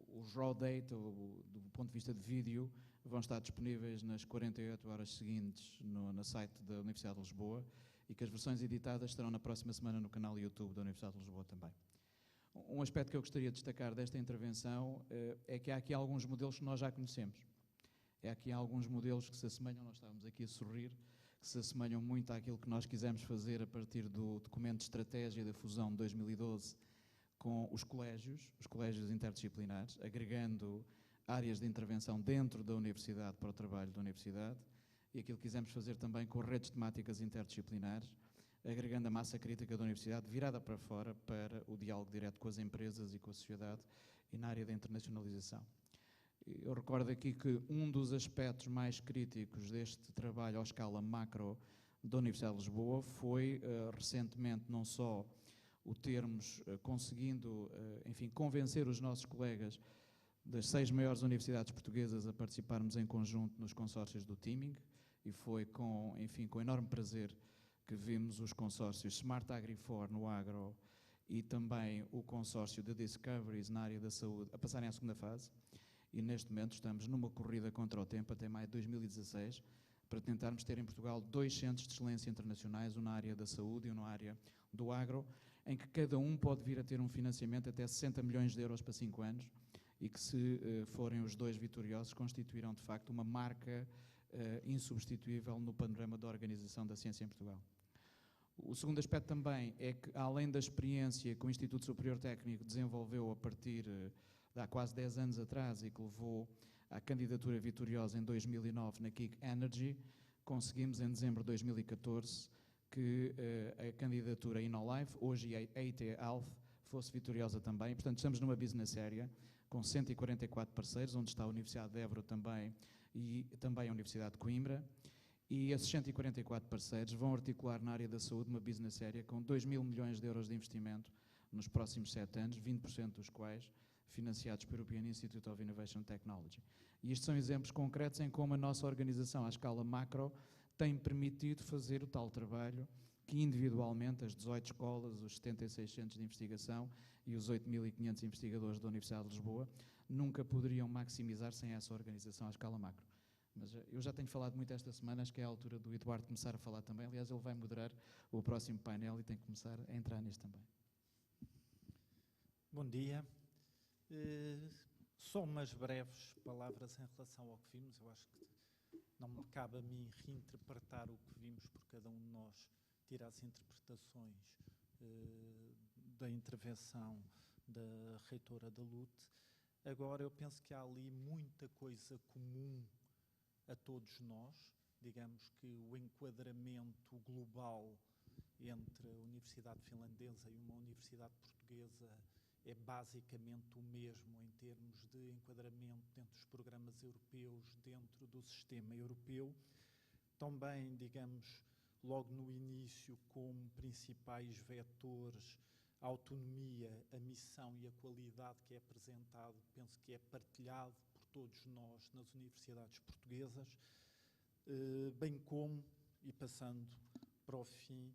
os raw data, do ponto de vista de vídeo, vão estar disponíveis nas 48 horas seguintes no site da Universidade de Lisboa e que as versões editadas estarão na próxima semana no canal YouTube da Universidade de Lisboa também. Um aspecto que eu gostaria de destacar desta intervenção é que há aqui alguns modelos que nós já conhecemos. Há aqui alguns modelos que se assemelham, nós estávamos aqui a sorrir, que se assemelham muito àquilo que nós quisemos fazer a partir do documento de estratégia da fusão de 2012 com os colégios interdisciplinares, agregando áreas de intervenção dentro da universidade para o trabalho da universidade, e aquilo que quisemos fazer também com redes temáticas interdisciplinares, agregando a massa crítica da universidade virada para fora para o diálogo direto com as empresas e com a sociedade e na área da internacionalização. Eu recordo aqui que um dos aspectos mais críticos deste trabalho à escala macro da Universidade de Lisboa foi recentemente não só o termos conseguindo, enfim, convencer os nossos colegas das 6 maiores universidades portuguesas a participarmos em conjunto nos consórcios do Teaming, e foi com enorme prazer que vimos os consórcios Smart Agri4 no agro e também o consórcio de Discoveries na área da saúde a passarem à segunda fase, e neste momento estamos numa corrida contra o tempo até maio de 2016 para tentarmos ter em Portugal 2 centros de excelência internacionais, um na área da saúde e um na área do agro, em que cada um pode vir a ter um financiamento até 60 milhões de euros para 5 anos e que, se forem os 2 vitoriosos, constituirão de facto uma marca insubstituível no panorama da organização da ciência em Portugal. O segundo aspecto também é que, além da experiência que o Instituto Superior Técnico desenvolveu a partir de há quase 10 anos atrás e que levou à candidatura vitoriosa em 2009 na Kick Energy, conseguimos em dezembro de 2014 que a candidatura InnoLife, hoje a EIT Health, fosse vitoriosa também. Portanto, estamos numa business area com 144 parceiros, onde está a Universidade de Évora também e também a Universidade de Coimbra. E esses 144 parceiros vão articular na área da saúde uma business area com 2 mil milhões de euros de investimento nos próximos 7 anos, 20% dos quais financiados pelo European Institute of Innovation Technology. E estes são exemplos concretos em como a nossa organização, à escala macro, tem permitido fazer o tal trabalho que individualmente as 18 escolas, os 76 centros de investigação e os 8.500 investigadores da Universidade de Lisboa nunca poderiam maximizar sem essa organização à escala macro. Mas eu já tenho falado muito esta semana, acho que é a altura do Eduardo começar a falar também. Aliás, ele vai moderar o próximo painel e tem que começar a entrar neste também. Bom dia. Só umas breves palavras em relação ao que vimos. Eu acho que não me cabe a mim reinterpretar o que vimos, por cada um de nós tira as interpretações da intervenção da reitora da LUT. Agora, eu penso que há ali muita coisa comum a todos nós. Digamos que o enquadramento global entre a Universidade Finlandesa e uma Universidade Portuguesa é basicamente o mesmo em termos de enquadramento dentro dos programas europeus, dentro do sistema europeu. Também, digamos, logo no início, como principais vetores, a autonomia, a missão e a qualidade que é apresentado, penso que é partilhado por todos nós nas universidades portuguesas, bem como, e passando para o fim,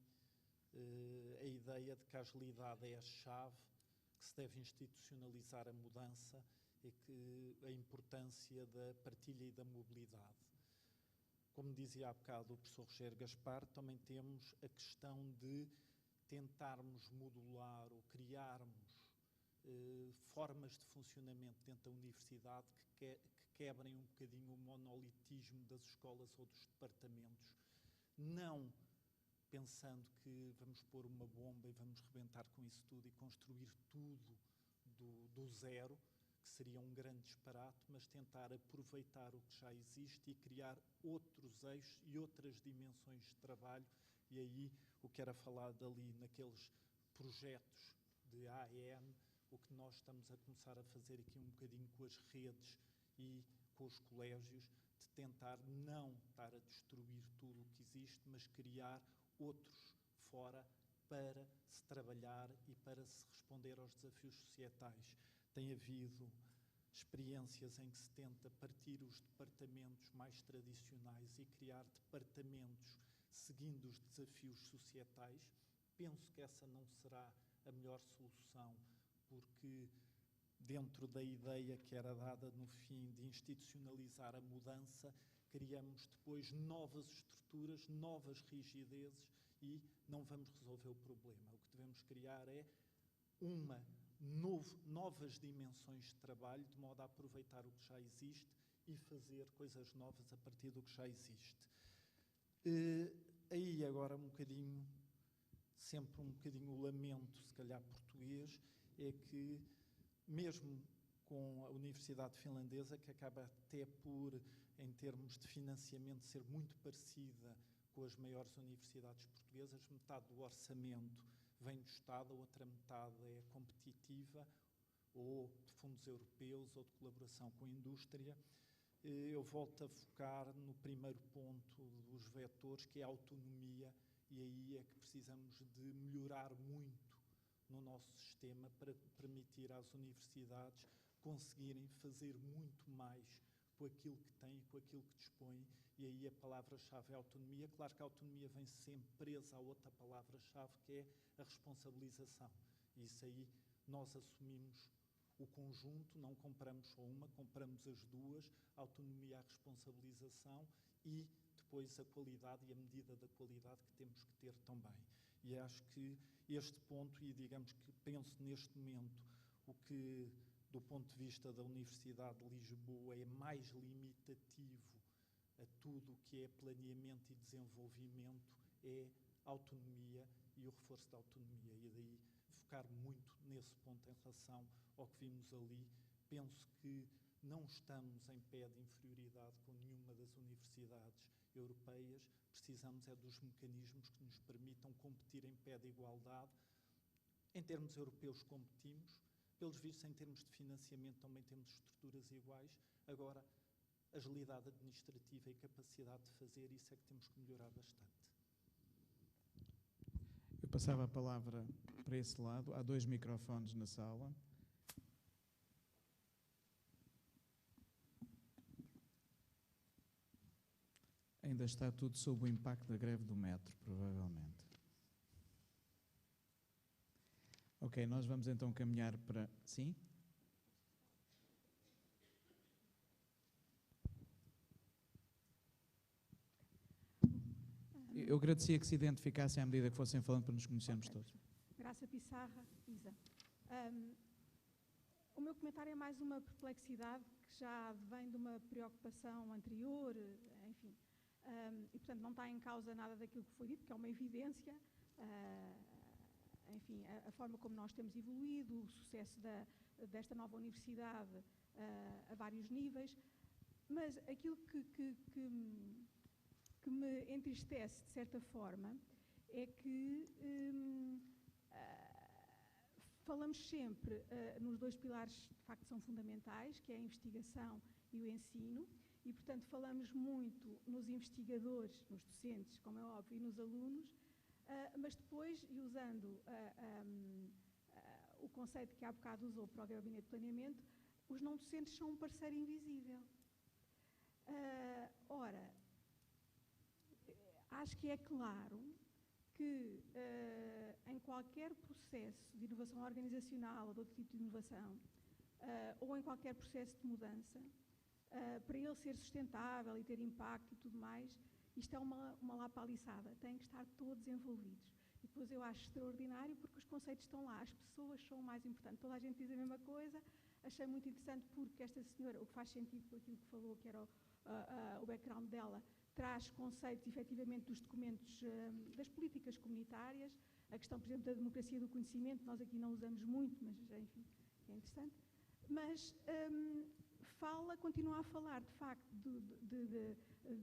a ideia de que a agilidade é a chave, que se deve institucionalizar a mudança e que a importância da partilha e da mobilidade. Como dizia há bocado o professor Rogério Gaspar, também temos a questão de tentarmos modular ou criarmos formas de funcionamento dentro da universidade que quebrem um bocadinho o monolitismo das escolas ou dos departamentos, não pensando que vamos pôr uma bomba e vamos rebentar com isso tudo e construir tudo do zero, que seria um grande disparate, mas tentar aproveitar o que já existe e criar outros eixos e outras dimensões de trabalho. E aí o que era falado ali naqueles projetos de AEM, o que nós estamos a começar a fazer aqui um bocadinho com as redes e com os colégios, de tentar não estar a destruir tudo o que existe, mas criar outros fora para se trabalhar e para se responder aos desafios societais. Tem havido experiências em que se tenta partir os departamentos mais tradicionais e criar departamentos seguindo os desafios societais. Penso que essa não será a melhor solução, porque dentro da ideia que era dada no fim de institucionalizar a mudança, criamos depois novas estruturas, novas rigidezes e não vamos resolver o problema. O que devemos criar é novas dimensões de trabalho, de modo a aproveitar o que já existe e fazer coisas novas a partir do que já existe. Aí agora sempre um bocadinho o lamento, se calhar português, é que mesmo com a Universidade Finlandesa, que acaba até por, em termos de financiamento, ser muito parecida com as maiores universidades portuguesas, metade do orçamento vem do Estado, a outra metade é competitiva, ou de fundos europeus, ou de colaboração com a indústria. Eu volto a focar no primeiro ponto dos vetores, que é a autonomia, e aí é que precisamos de melhorar muito no nosso sistema para permitir às universidades conseguirem fazer muito mais com aquilo que têm, com aquilo que dispõem, e aí a palavra-chave é a autonomia. Claro que a autonomia vem sempre presa a outra palavra-chave, que é a responsabilização. E isso aí nós assumimos o conjunto, não compramos só uma, compramos as duas, a autonomia, a responsabilização e depois a qualidade e a medida da qualidade que temos que ter também. E acho que este ponto, e digamos que penso neste momento, o que do ponto de vista da Universidade de Lisboa é mais limitativo a tudo o que é planeamento e desenvolvimento é a autonomia e o reforço da autonomia. E daí focar muito nesse ponto em relação ao que vimos ali. Penso que não estamos em pé de inferioridade com nenhuma das universidades europeias, precisamos é dos mecanismos que nos permitam competir em pé de igualdade. Em termos europeus competimos, pelos vistos em termos de financiamento também temos estruturas iguais, agora agilidade administrativa e capacidade de fazer, isso é que temos que melhorar bastante. Eu passava a palavra para esse lado, há 2 microfones na sala. Ainda está tudo sob o impacto da greve do metro, provavelmente. Ok, nós vamos então caminhar para... Sim? Eu agradecia que se identificassem à medida que fossem falando para nos conhecermos todos. Graça Pissarra, ISA. O meu comentário é mais uma perplexidade que já vem de uma preocupação anterior, enfim. E, portanto, não está em causa nada daquilo que foi dito, que é uma evidência. Enfim, a forma como nós temos evoluído, o sucesso desta nova universidade a vários níveis. Mas aquilo que me entristece, de certa forma, é que falamos sempre nos 2 pilares, de facto, são fundamentais, que é a investigação e o ensino, e, portanto, falamos muito nos investigadores, nos docentes, como é óbvio, e nos alunos, mas depois, e usando o conceito que há bocado usou para o Gabinete de Planeamento, os não docentes são um parceiro invisível. Ora, acho que é claro que em qualquer processo de inovação organizacional ou de outro tipo de inovação, ou em qualquer processo de mudança, para ele ser sustentável e ter impacto e tudo mais, isto é uma lapaliçada, têm que estar todos envolvidos. E depois eu acho extraordinário porque os conceitos estão lá, as pessoas são o mais importante. Toda a gente diz a mesma coisa, achei muito interessante porque esta senhora, o que faz sentido com aquilo que falou, que era o background dela, traz conceitos, efetivamente, dos documentos, das políticas comunitárias, a questão, por exemplo, da democracia do conhecimento, nós aqui não usamos muito, mas, enfim, é interessante. Mas continua a falar, de facto,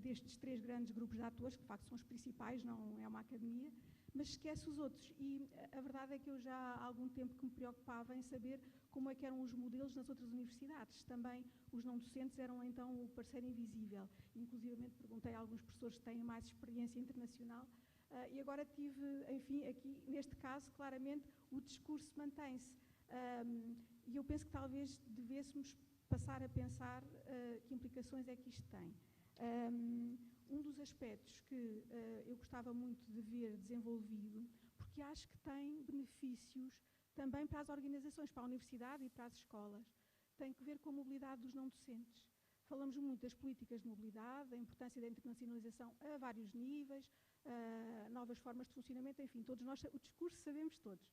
destes 3 grandes grupos de atores, que, de facto, são os principais, não é uma academia, mas esquece os outros. E a verdade é que eu já há algum tempo que me preocupava em saber como é que eram os modelos nas outras universidades. Também os não docentes eram, então, o parceiro invisível. Inclusivamente perguntei a alguns professores que têm mais experiência internacional e agora tive, enfim, aqui, neste caso, claramente, o discurso mantém-se. E eu penso que talvez devêssemos passar a pensar que implicações é que isto tem. Um dos aspectos que eu gostava muito de ver desenvolvido, porque acho que tem benefícios também para as organizações, para a universidade e para as escolas, tem que ver com a mobilidade dos não docentes. Falamos muito das políticas de mobilidade, da importância da internacionalização a vários níveis, novas formas de funcionamento, enfim, todos nós, o discurso sabemos todos.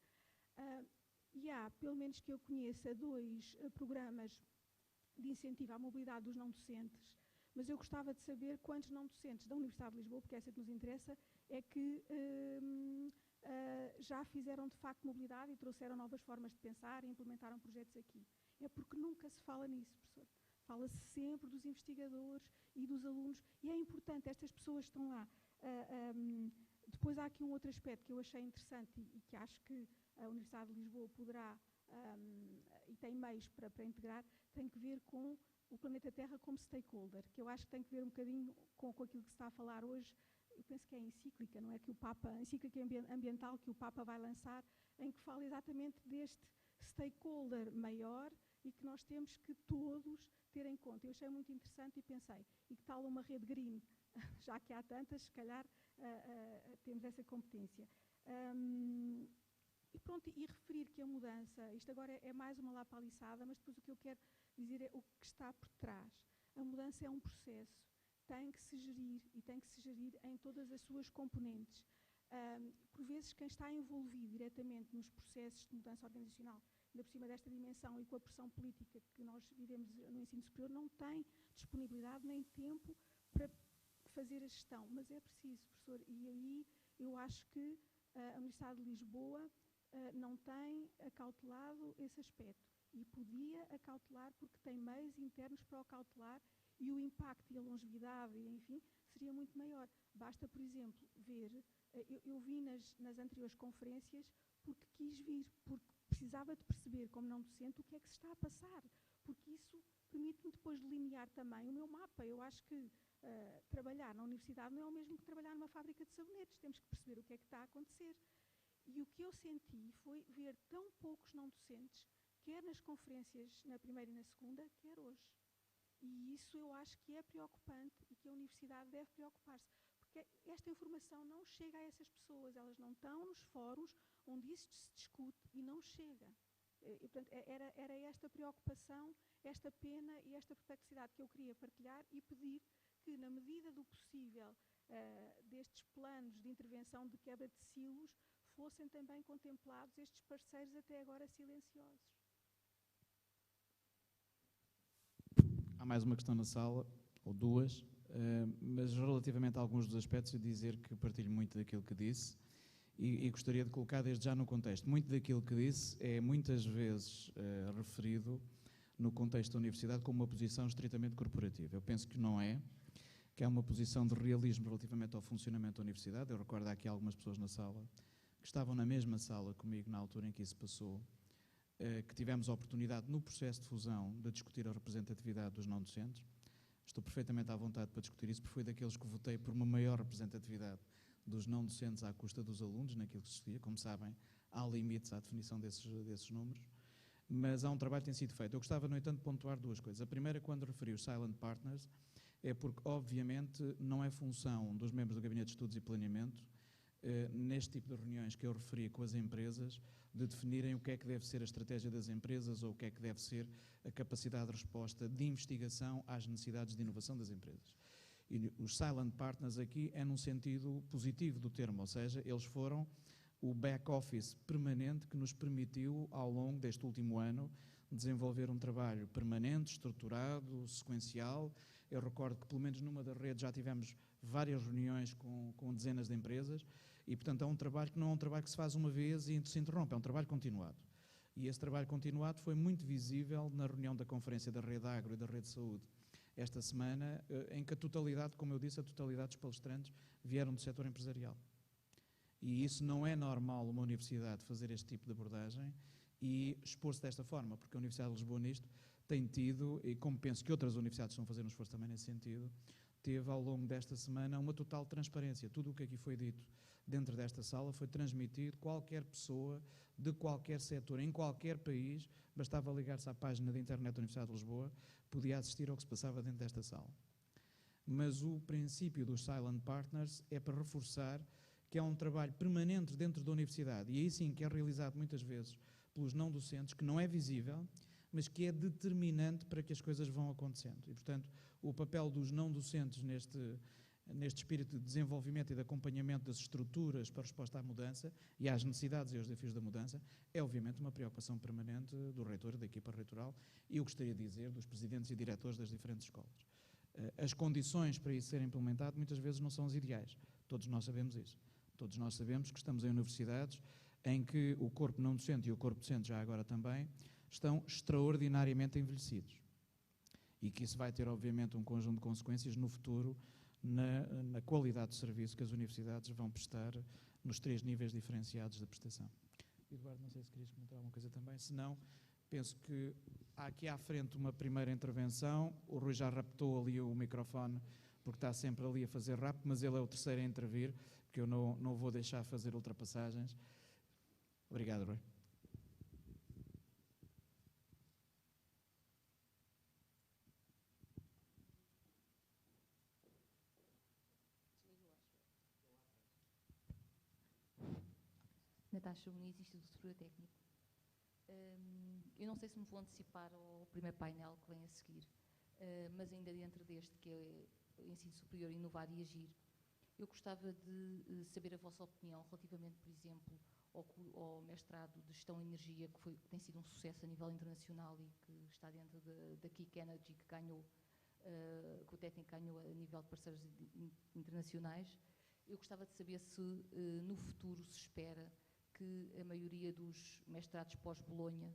E há, pelo menos que eu conheça, 2 programas de incentivo à mobilidade dos não docentes, mas eu gostava de saber quantos não docentes da Universidade de Lisboa, porque essa que nos interessa, é que já fizeram de facto mobilidade e trouxeram novas formas de pensar e implementaram projetos aqui. É porque nunca se fala nisso, professor. Fala-se sempre dos investigadores e dos alunos, e é importante, estas pessoas estão lá. Depois há aqui um outro aspecto que eu achei interessante e que acho que a Universidade de Lisboa poderá, e tem meios para integrar, tem que ver com o planeta Terra como stakeholder, que eu acho que tem que ver um bocadinho com aquilo que se está a falar hoje. Eu penso que é a encíclica, não é? Que o Papa, a encíclica ambiental que o Papa vai lançar, em que fala exatamente deste stakeholder maior e que nós temos que todos ter em conta. Eu achei muito interessante e pensei, e que tal uma rede green? Já que há tantas, se calhar temos essa competência. E pronto, e referir que a mudança, isto agora é mais uma lapaliçada, mas depois o que eu quero dizer é o que está por trás. A mudança é um processo, tem que se gerir e tem que se gerir em todas as suas componentes. Por vezes quem está envolvido diretamente nos processos de mudança organizacional, ainda por cima desta dimensão e com a pressão política que nós vivemos no ensino superior, não tem disponibilidade nem tempo para fazer a gestão, mas é preciso, professor, e aí eu acho que a Universidade de Lisboa não tem acautelado esse aspecto e podia acautelar porque tem meios internos para o acautelar e o impacto e a longevidade, enfim, seria muito maior. Basta, por exemplo, ver, eu vi nas anteriores conferências porque quis vir, porque precisava de perceber, como não docente, o que é que se está a passar, porque isso permite-me depois delinear também o meu mapa. Eu acho que trabalhar na universidade não é o mesmo que trabalhar numa fábrica de sabonetes, temos que perceber o que é que está a acontecer. E o que eu senti foi ver tão poucos não docentes, quer nas conferências na primeira e na segunda, quer hoje. E isso eu acho que é preocupante e que a universidade deve preocupar-se, porque esta informação não chega a essas pessoas, elas não estão nos fóruns onde isso se discute e não chega. E, portanto, era esta preocupação, esta pena e esta perplexidade que eu queria partilhar e pedir que, na medida do possível, destes planos de intervenção de quebra de silos, fossem também contemplados estes parceiros até agora silenciosos. Há mais uma questão na sala, ou 2, mas relativamente a alguns dos aspectos, eu dizer que partilho muito daquilo que disse e gostaria de colocar desde já no contexto. Muito daquilo que disse é muitas vezes referido no contexto da universidade como uma posição estritamente corporativa. Eu penso que não é, que é uma posição de realismo relativamente ao funcionamento da universidade. Eu recordo aqui algumas pessoas na sala que estavam na mesma sala comigo na altura em que isso passou, que tivemos a oportunidade no processo de fusão de discutir a representatividade dos não docentes. Estou perfeitamente à vontade para discutir isso, porque fui daqueles que votei por uma maior representatividade dos não docentes à custa dos alunos, naquilo que se estudia. Como sabem, há limites à definição desses números, mas há um trabalho que tem sido feito. Eu gostava, no entanto, de pontuar 2 coisas. A primeira, quando referi os Silent Partners, é porque, obviamente, não é função dos membros do Gabinete de Estudos e Planeamento, neste tipo de reuniões que eu referi com as empresas, de definirem o que é que deve ser a estratégia das empresas ou o que é que deve ser a capacidade de resposta de investigação às necessidades de inovação das empresas. E os Silent Partners aqui é num sentido positivo do termo, ou seja, eles foram o back-office permanente que nos permitiu, ao longo deste último ano, desenvolver um trabalho permanente, estruturado, sequencial. Eu recordo que, pelo menos numa das redes, já tivemos várias reuniões com dezenas de empresas e, portanto, é um trabalho que não é um trabalho que se faz uma vez e se interrompe, é um trabalho continuado. E esse trabalho continuado foi muito visível na reunião da Conferência da Rede Agro e da Rede Saúde esta semana, em que a totalidade, como eu disse, a totalidade dos palestrantes vieram do setor empresarial. E isso não é normal uma universidade fazer este tipo de abordagem e expor-se desta forma, porque a Universidade de Lisboa nisto tem tido, e como penso que outras universidades estão a fazer um esforço também nesse sentido, teve ao longo desta semana uma total transparência. Tudo o que aqui foi dito dentro desta sala foi transmitido. Qualquer pessoa de qualquer setor, em qualquer país, bastava ligar-se à página da internet da Universidade de Lisboa, podia assistir ao que se passava dentro desta sala. Mas o princípio dos Silent Partners é para reforçar que é um trabalho permanente dentro da universidade, e aí sim que é realizado muitas vezes pelos não docentes, que não é visível, mas que é determinante para que as coisas vão acontecendo. E, portanto, o papel dos não docentes neste espírito de desenvolvimento e de acompanhamento das estruturas para resposta à mudança e às necessidades e aos desafios da mudança é, obviamente, uma preocupação permanente do reitor e da equipa reitoral, e eu gostaria de dizer dos presidentes e diretores das diferentes escolas. As condições para isso serem implementado muitas vezes não são as ideais. Todos nós sabemos isso. Todos nós sabemos que estamos em universidades em que o corpo não docente e o corpo docente já agora também estão extraordinariamente envelhecidos. E que isso vai ter, obviamente, um conjunto de consequências no futuro na qualidade de serviço que as universidades vão prestar nos 3 níveis diferenciados de prestação. Eduardo, não sei se querias comentar alguma coisa também. Se não, penso que há aqui à frente uma primeira intervenção. O Rui já raptou ali o microfone, porque está sempre ali a fazer rapto, mas ele é o terceiro a intervir, porque eu não vou deixar fazer ultrapassagens. Obrigado, Rui. Natasha Muniz, Instituto Superior Técnico. Eu não sei se me vou antecipar ao primeiro painel que vem a seguir, mas ainda dentro deste, que é Ensino Superior, Inovar e Agir, eu gostava de saber a vossa opinião relativamente, por exemplo, ao mestrado de Gestão e Energia, que tem sido um sucesso a nível internacional e que está dentro da Kik Energy, que o técnico ganhou a nível de parceiros internacionais. Eu gostava de saber se no futuro se espera que a maioria dos mestrados pós-Bolonha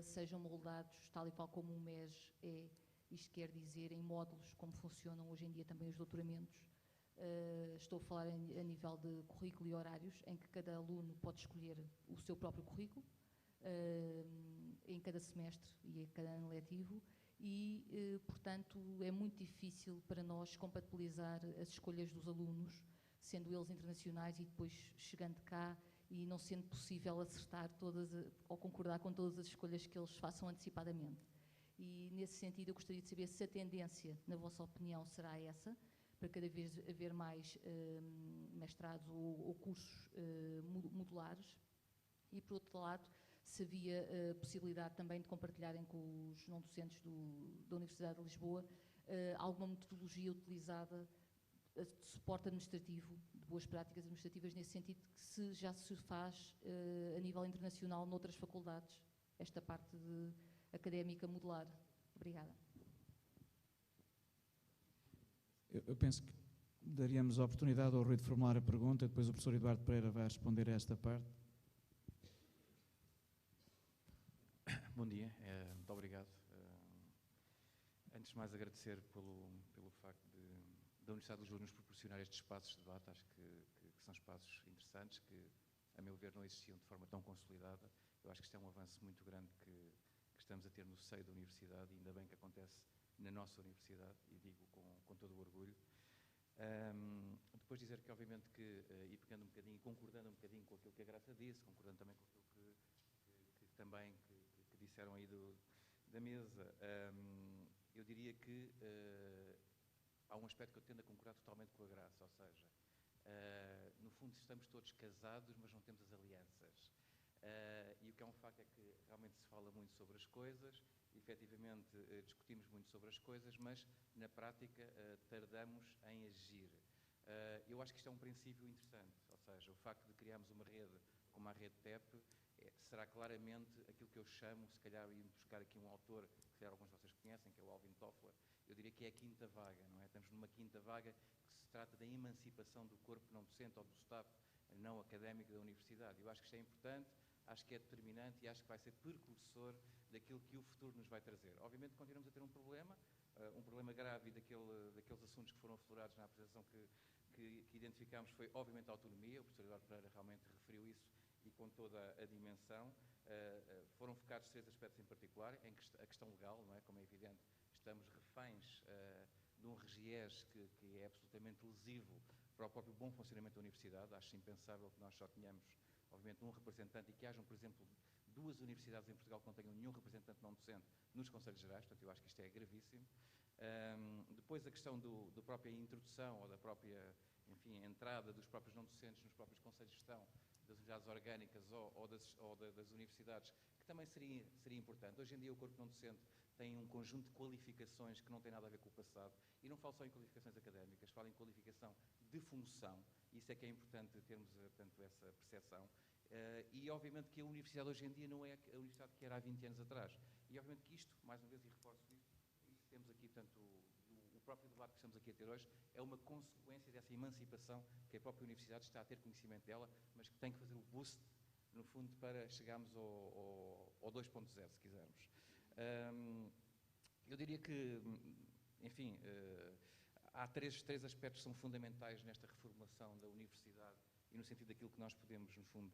sejam moldados tal e qual como o MES é, isto quer dizer em módulos, como funcionam hoje em dia também os doutoramentos. Estou a falar a nível de currículo e horários, em que cada aluno pode escolher o seu próprio currículo em cada semestre e em cada ano letivo e, portanto, é muito difícil para nós compatibilizar as escolhas dos alunos, sendo eles internacionais e depois chegando cá e não sendo possível acertar ou concordar com todas as escolhas que eles façam antecipadamente. E, nesse sentido, eu gostaria de saber se a tendência, na vossa opinião, será essa, para cada vez haver mais mestrados ou cursos modulares, e, por outro lado, se havia possibilidade também de compartilharem com os não-docentes da Universidade de Lisboa alguma metodologia utilizada de suporte administrativo, de boas práticas administrativas, nesse sentido que se já se faz a nível internacional noutras faculdades, esta parte académica modular. Obrigada. Eu penso que daríamos a oportunidade ao Rui de formular a pergunta, depois o professor Eduardo Pereira vai responder a esta parte. Bom dia, muito obrigado. Antes de mais agradecer pelo facto da Universidade de Lisboa nos proporcionar estes espaços de debate. Acho que são espaços interessantes que, a meu ver, não existiam de forma tão consolidada. Eu acho que isto é um avanço muito grande que estamos a ter no seio da universidade, e ainda bem que acontece na nossa universidade, e digo com todo o orgulho. Depois dizer que, obviamente, e pegando um bocadinho, concordando um bocadinho com aquilo que a Graça disse, concordando também com aquilo que disseram aí da mesa, eu diria que há um aspecto que eu tendo a concordar totalmente com a Graça, ou seja, no fundo estamos todos casados, mas não temos as alianças. E o que é um facto é que realmente se fala muito sobre as coisas, efetivamente discutimos muito sobre as coisas, mas na prática tardamos em agir. Eu acho que isto é um princípio interessante, ou seja, o facto de criarmos uma rede como a rede TEP será claramente aquilo que eu chamo, se calhar indo buscar aqui um autor que se alguns de vocês conhecem, que é o Alvin Toffler, eu diria que é a quinta vaga, não é? Estamos numa quinta vaga que se trata da emancipação do corpo não docente ou do staff não académico da universidade. Eu acho que isto é importante, acho que é determinante e acho que vai ser precursor daquilo que o futuro nos vai trazer. Obviamente continuamos a ter um problema grave, e daqueles assuntos que foram aflorados na apresentação que identificámos foi, obviamente, a autonomia. O professor Eduardo Pereira realmente referiu isso e com toda a dimensão. foram focados 3 aspectos em particular, em que a questão legal, não é? Como é evidente, estamos reféns de um regiés que é absolutamente lesivo para o próprio bom funcionamento da universidade. Acho impensável que nós só tenhamos, obviamente, um representante e que hajam, por exemplo, 2 universidades em Portugal que não tenham nenhum representante não docente nos Conselhos Gerais. Portanto, eu acho que isto é gravíssimo. Depois a questão da própria introdução ou da própria, enfim, entrada dos próprios não docentes nos próprios Conselhos de Gestão das unidades orgânicas ou das universidades, que também seria importante. Hoje em dia o corpo não docente tem um conjunto de qualificações que não tem nada a ver com o passado, e não falo só em qualificações académicas, falo em qualificação de função. Isso é que é importante termos, portanto, essa percepção. E obviamente que a universidade hoje em dia não é a universidade que era há 20 anos atrás. E obviamente que isto, mais uma vez, e reforço isso temos aqui, portanto, o próprio debate que estamos aqui a ter hoje é uma consequência dessa emancipação que a própria universidade está a ter conhecimento dela, mas que tem que fazer o boost, no fundo, para chegarmos ao 2.0, se quisermos. Eu diria que, enfim, há três aspectos que são fundamentais nesta reformulação da universidade e no sentido daquilo que nós podemos, no fundo,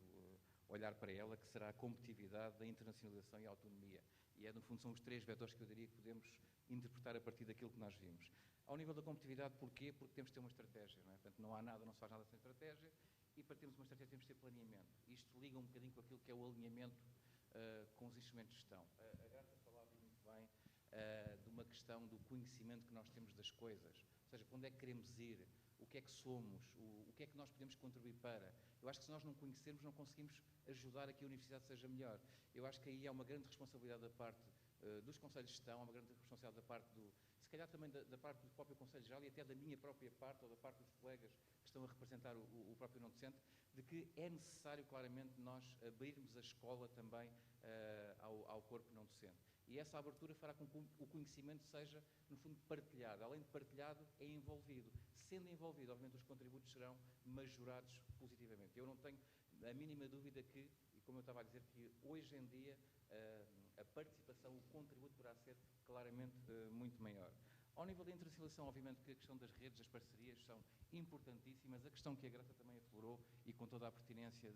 olhar para ela, que será a competitividade, a internacionalização e a autonomia. E, no fundo, são os 3 vetores que eu diria que podemos interpretar a partir daquilo que nós vimos. Ao nível da competitividade, porquê? Porque temos de ter uma estratégia, não é? Portanto, não há nada, não se faz nada sem estratégia, e para termos uma estratégia temos de ter planeamento. Isto liga um bocadinho com aquilo que é o alinhamento com os instrumentos de gestão. A Grata falava muito bem de uma questão do conhecimento que nós temos das coisas, ou seja, para onde é que queremos ir, o que é que somos, o que é que nós podemos contribuir para. Eu acho que se nós não conhecermos, não conseguimos ajudar a que a universidade seja melhor. Eu acho que aí há uma grande responsabilidade da parte dos Conselhos de Gestão, há uma grande responsabilidade da parte se calhar também da parte do próprio Conselho Geral e até da minha própria parte ou da parte dos colegas que estão a representar o próprio não docente, de que é necessário claramente nós abrirmos a escola também ao corpo não docente. E essa abertura fará com que o conhecimento seja, no fundo, partilhado. Além de partilhado, é envolvido. Sendo envolvido, obviamente, os contributos serão majorados positivamente. Eu não tenho a mínima dúvida que, e como eu estava a dizer, que hoje em dia a participação, o contributo poderá ser claramente muito maior. Ao nível da internacionalização, obviamente que a questão das redes, das parcerias são importantíssimas. A questão que a Grata também aflorou, e com toda a pertinência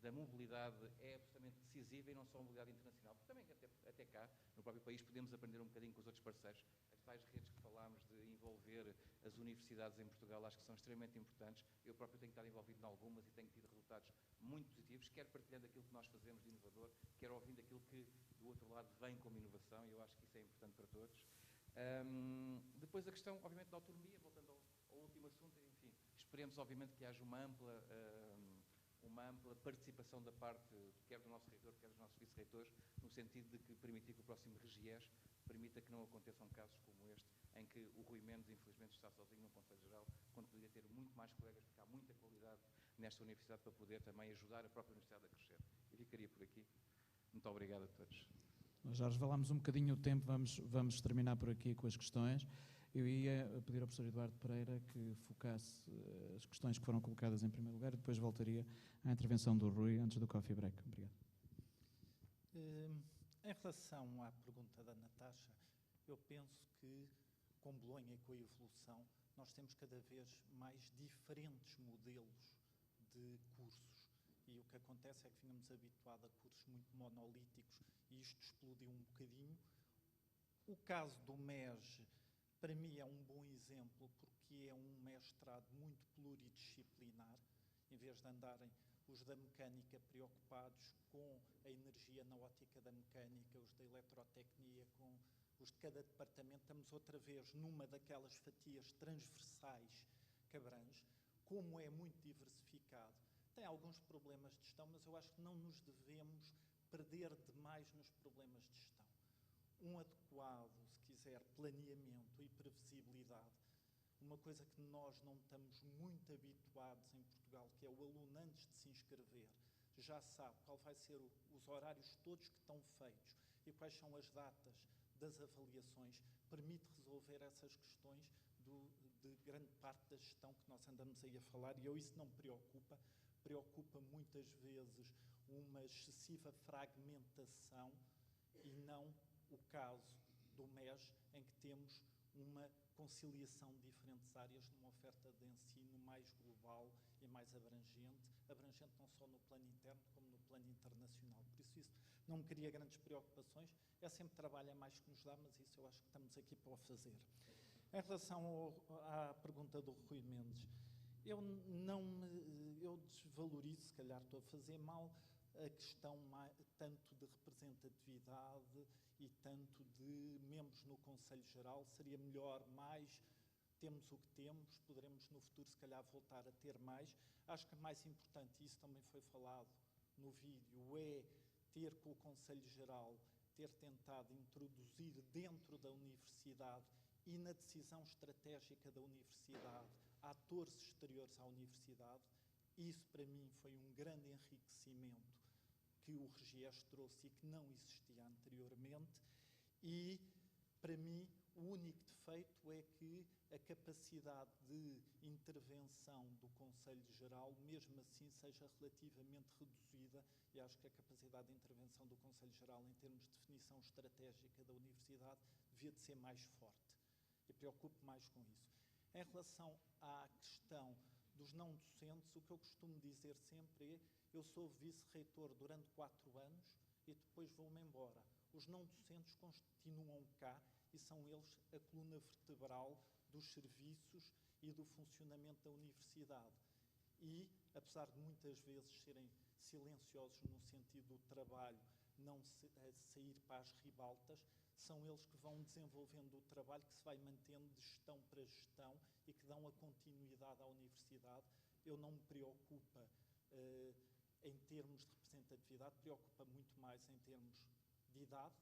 da mobilidade, é absolutamente decisiva, e não só a mobilidade internacional, porque também até cá, no próprio país, podemos aprender um bocadinho com os outros parceiros. As tais redes que falámos de envolver as universidades em Portugal, acho que são extremamente importantes. Eu próprio tenho estado envolvido em algumas e tenho tido resultados muito positivos, quer partilhando aquilo que nós fazemos de inovador, quer ouvindo aquilo que do outro lado vem como inovação, e eu acho que isso é importante para todos. Depois a questão, obviamente, da autonomia, voltando ao último assunto, enfim, esperemos, obviamente, que haja uma ampla participação da parte, quer do nosso reitor, quer dos nossos vice-reitores, no sentido de que permitir que o próximo regiés permita que não aconteçam casos como este, em que o Rui Mendes, infelizmente, está sozinho no Conselho Geral, quando poderia ter muito mais colegas, porque há muita qualidade nesta universidade para poder também ajudar a própria universidade a crescer. E ficaria por aqui. Muito obrigado a todos. Nós já resvalámos um bocadinho o tempo, vamos terminar por aqui com as questões. Eu ia pedir ao professor Eduardo Pereira que focasse as questões que foram colocadas em primeiro lugar e depois voltaria à intervenção do Rui antes do coffee break. Obrigado. Em relação à pergunta da Natasha, eu penso que com Bolonha e com a evolução nós temos cada vez mais diferentes modelos de cursos. E o que acontece é que vínhamos habituados a cursos muito monolíticos e isto explodiu um bocadinho. O caso do MES, para mim, é um bom exemplo porque é um mestrado muito pluridisciplinar. Em vez de andarem os da mecânica preocupados com a energia na ótica da mecânica, os da eletrotecnia, com os de cada departamento, estamos outra vez numa daquelas fatias transversais que abrange. Como é muito diversificado, tem alguns problemas de gestão, mas eu acho que não nos devemos perder demais nos problemas de gestão. Um adequado, se quiser, planeamento e previsibilidade. Uma coisa que nós não estamos muito habituados em Portugal, que é o aluno antes de se inscrever, já sabe qual vai ser os horários todos que estão feitos e quais são as datas das avaliações, permite resolver essas questões de grande parte da gestão que nós andamos aí a falar, e isso não me preocupa. Preocupa muitas vezes uma excessiva fragmentação e não o caso do MES, em que temos uma conciliação de diferentes áreas numa oferta de ensino mais global e mais abrangente não só no plano interno como no plano internacional. Por isso não me cria grandes preocupações, é sempre trabalho a mais que nos dá, mas isso eu acho que estamos aqui para o fazer. Em relação à pergunta do Rui Mendes, eu desvalorizo, se calhar estou a fazer mal, a questão tanto de representatividade e tanto de membros no Conselho Geral. Seria melhor mais, temos o que temos, poderemos no futuro se calhar voltar a ter mais. Acho que é mais importante, e isso também foi falado no vídeo, é ter com o Conselho Geral, ter tentado introduzir dentro da universidade e na decisão estratégica da universidade atores exteriores à universidade. Isso para mim foi um grande enriquecimento que o RGES trouxe e que não existia anteriormente. E para mim o único defeito é que a capacidade de intervenção do Conselho Geral, mesmo assim, seja relativamente reduzida, e acho que a capacidade de intervenção do Conselho Geral em termos de definição estratégica da universidade devia de ser mais forte. E preocupo mais com isso. Em relação à questão dos não docentes, o que eu costumo dizer sempre é: eu sou vice-reitor durante 4 anos e depois vou-me embora. Os não docentes continuam cá e são eles a coluna vertebral dos serviços e do funcionamento da universidade. E, apesar de muitas vezes serem silenciosos no sentido do trabalho não sair para as ribaltas, são eles que vão desenvolvendo o trabalho que se vai mantendo de gestão para gestão e que dão a continuidade à universidade. Eu não me preocupa em termos de representatividade, preocupa muito mais em termos de idade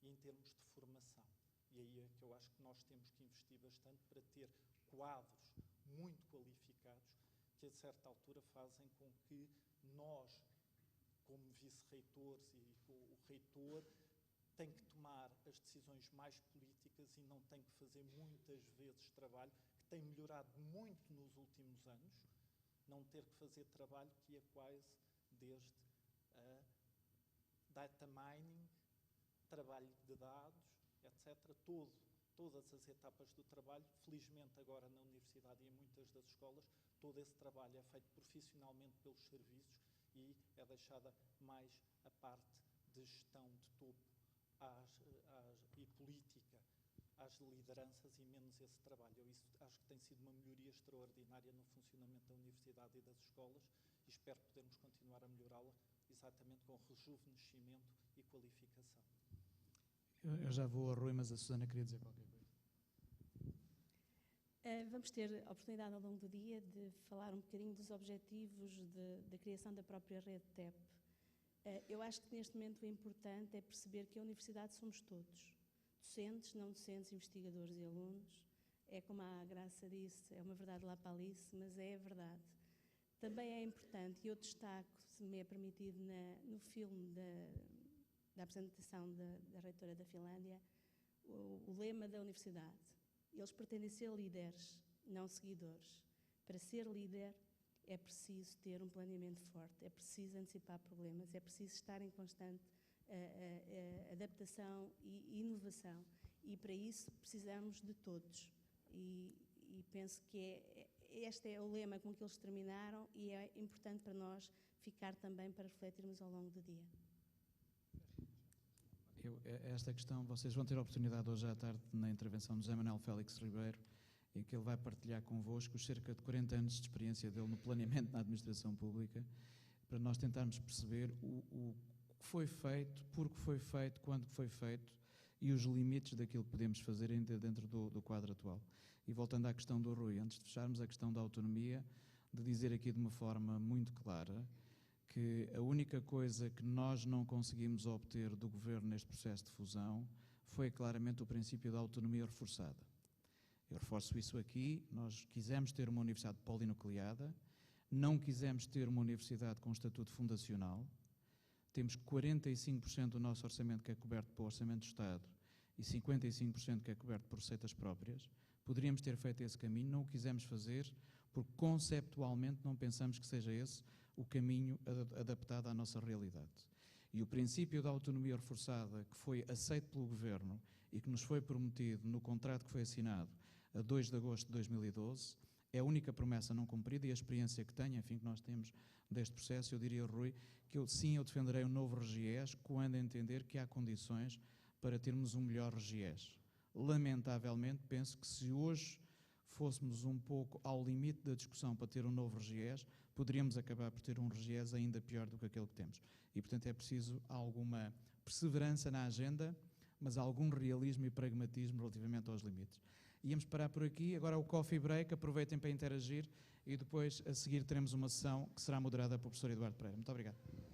e em termos de formação. E aí é que eu acho que nós temos que investir bastante para ter quadros muito qualificados que a certa altura fazem com que nós, como vice-reitores e o reitor, tem que tomar as decisões mais políticas e não tem que fazer muitas vezes trabalho, que tem melhorado muito nos últimos anos, não ter que fazer trabalho que é quase desde data mining, trabalho de dados, etc. Todas as etapas do trabalho, felizmente agora na universidade e em muitas das escolas, todo esse trabalho é feito profissionalmente pelos serviços e é deixada mais a parte de gestão de topo e política às lideranças e menos esse trabalho. Isso acho que tem sido uma melhoria extraordinária no funcionamento da universidade e das escolas e espero podermos continuar a melhorá-la exatamente com rejuvenescimento e qualificação. Eu já vou a Rui, mas a Susana queria dizer qualquer coisa. Vamos ter a oportunidade ao longo do dia de falar um bocadinho dos objetivos da criação da própria rede TEP. Eu acho que neste momento o importante é perceber que a universidade somos todos. Docentes, não docentes, investigadores e alunos. É como a Graça disse, é uma verdade lá para Alice, mas é a verdade. Também é importante, e eu destaco, se me é permitido, no filme da apresentação da reitora da Finlândia, o lema da universidade. Eles pretendem ser líderes, não seguidores. Para ser líder é preciso ter um planeamento forte, é preciso antecipar problemas, é preciso estar em constante adaptação e inovação. E para isso precisamos de todos. E penso que este é o lema com que eles terminaram e é importante para nós ficar também para refletirmos ao longo do dia. Esta questão, vocês vão ter a oportunidade hoje à tarde na intervenção do José Manuel Félix Ribeiro, em que ele vai partilhar convosco os cerca de 40 anos de experiência dele no planeamento na administração pública, para nós tentarmos perceber o que foi feito, por que foi feito, quando foi feito e os limites daquilo que podemos fazer ainda dentro do quadro atual. E voltando à questão do Rui, antes de fecharmos a questão da autonomia, de dizer aqui de uma forma muito clara que a única coisa que nós não conseguimos obter do Governo neste processo de fusão foi claramente o princípio da autonomia reforçada. Eu reforço isso aqui, nós quisemos ter uma universidade polinucleada, não quisemos ter uma universidade com estatuto fundacional, temos 45% do nosso orçamento que é coberto pelo Orçamento do Estado e 55% que é coberto por receitas próprias. Poderíamos ter feito esse caminho, não o quisemos fazer, porque conceptualmente não pensamos que seja esse o caminho adaptado à nossa realidade. E o princípio da autonomia reforçada, que foi aceito pelo Governo e que nos foi prometido no contrato que foi assinado a 2 de agosto de 2012. É a única promessa não cumprida e a experiência que tenho, enfim, que nós temos deste processo, eu diria, Rui, que eu defenderei o novo RGES quando entender que há condições para termos um melhor RGES. Lamentavelmente, penso que se hoje fôssemos um pouco ao limite da discussão para ter um novo RGES, poderíamos acabar por ter um RGES ainda pior do que aquele que temos. E, portanto, é preciso alguma perseverança na agenda, mas algum realismo e pragmatismo relativamente aos limites. Íamos parar por aqui, agora o coffee break, aproveitem para interagir e depois, a seguir, teremos uma sessão que será moderada pelo professor Eduardo Pereira. Muito obrigado.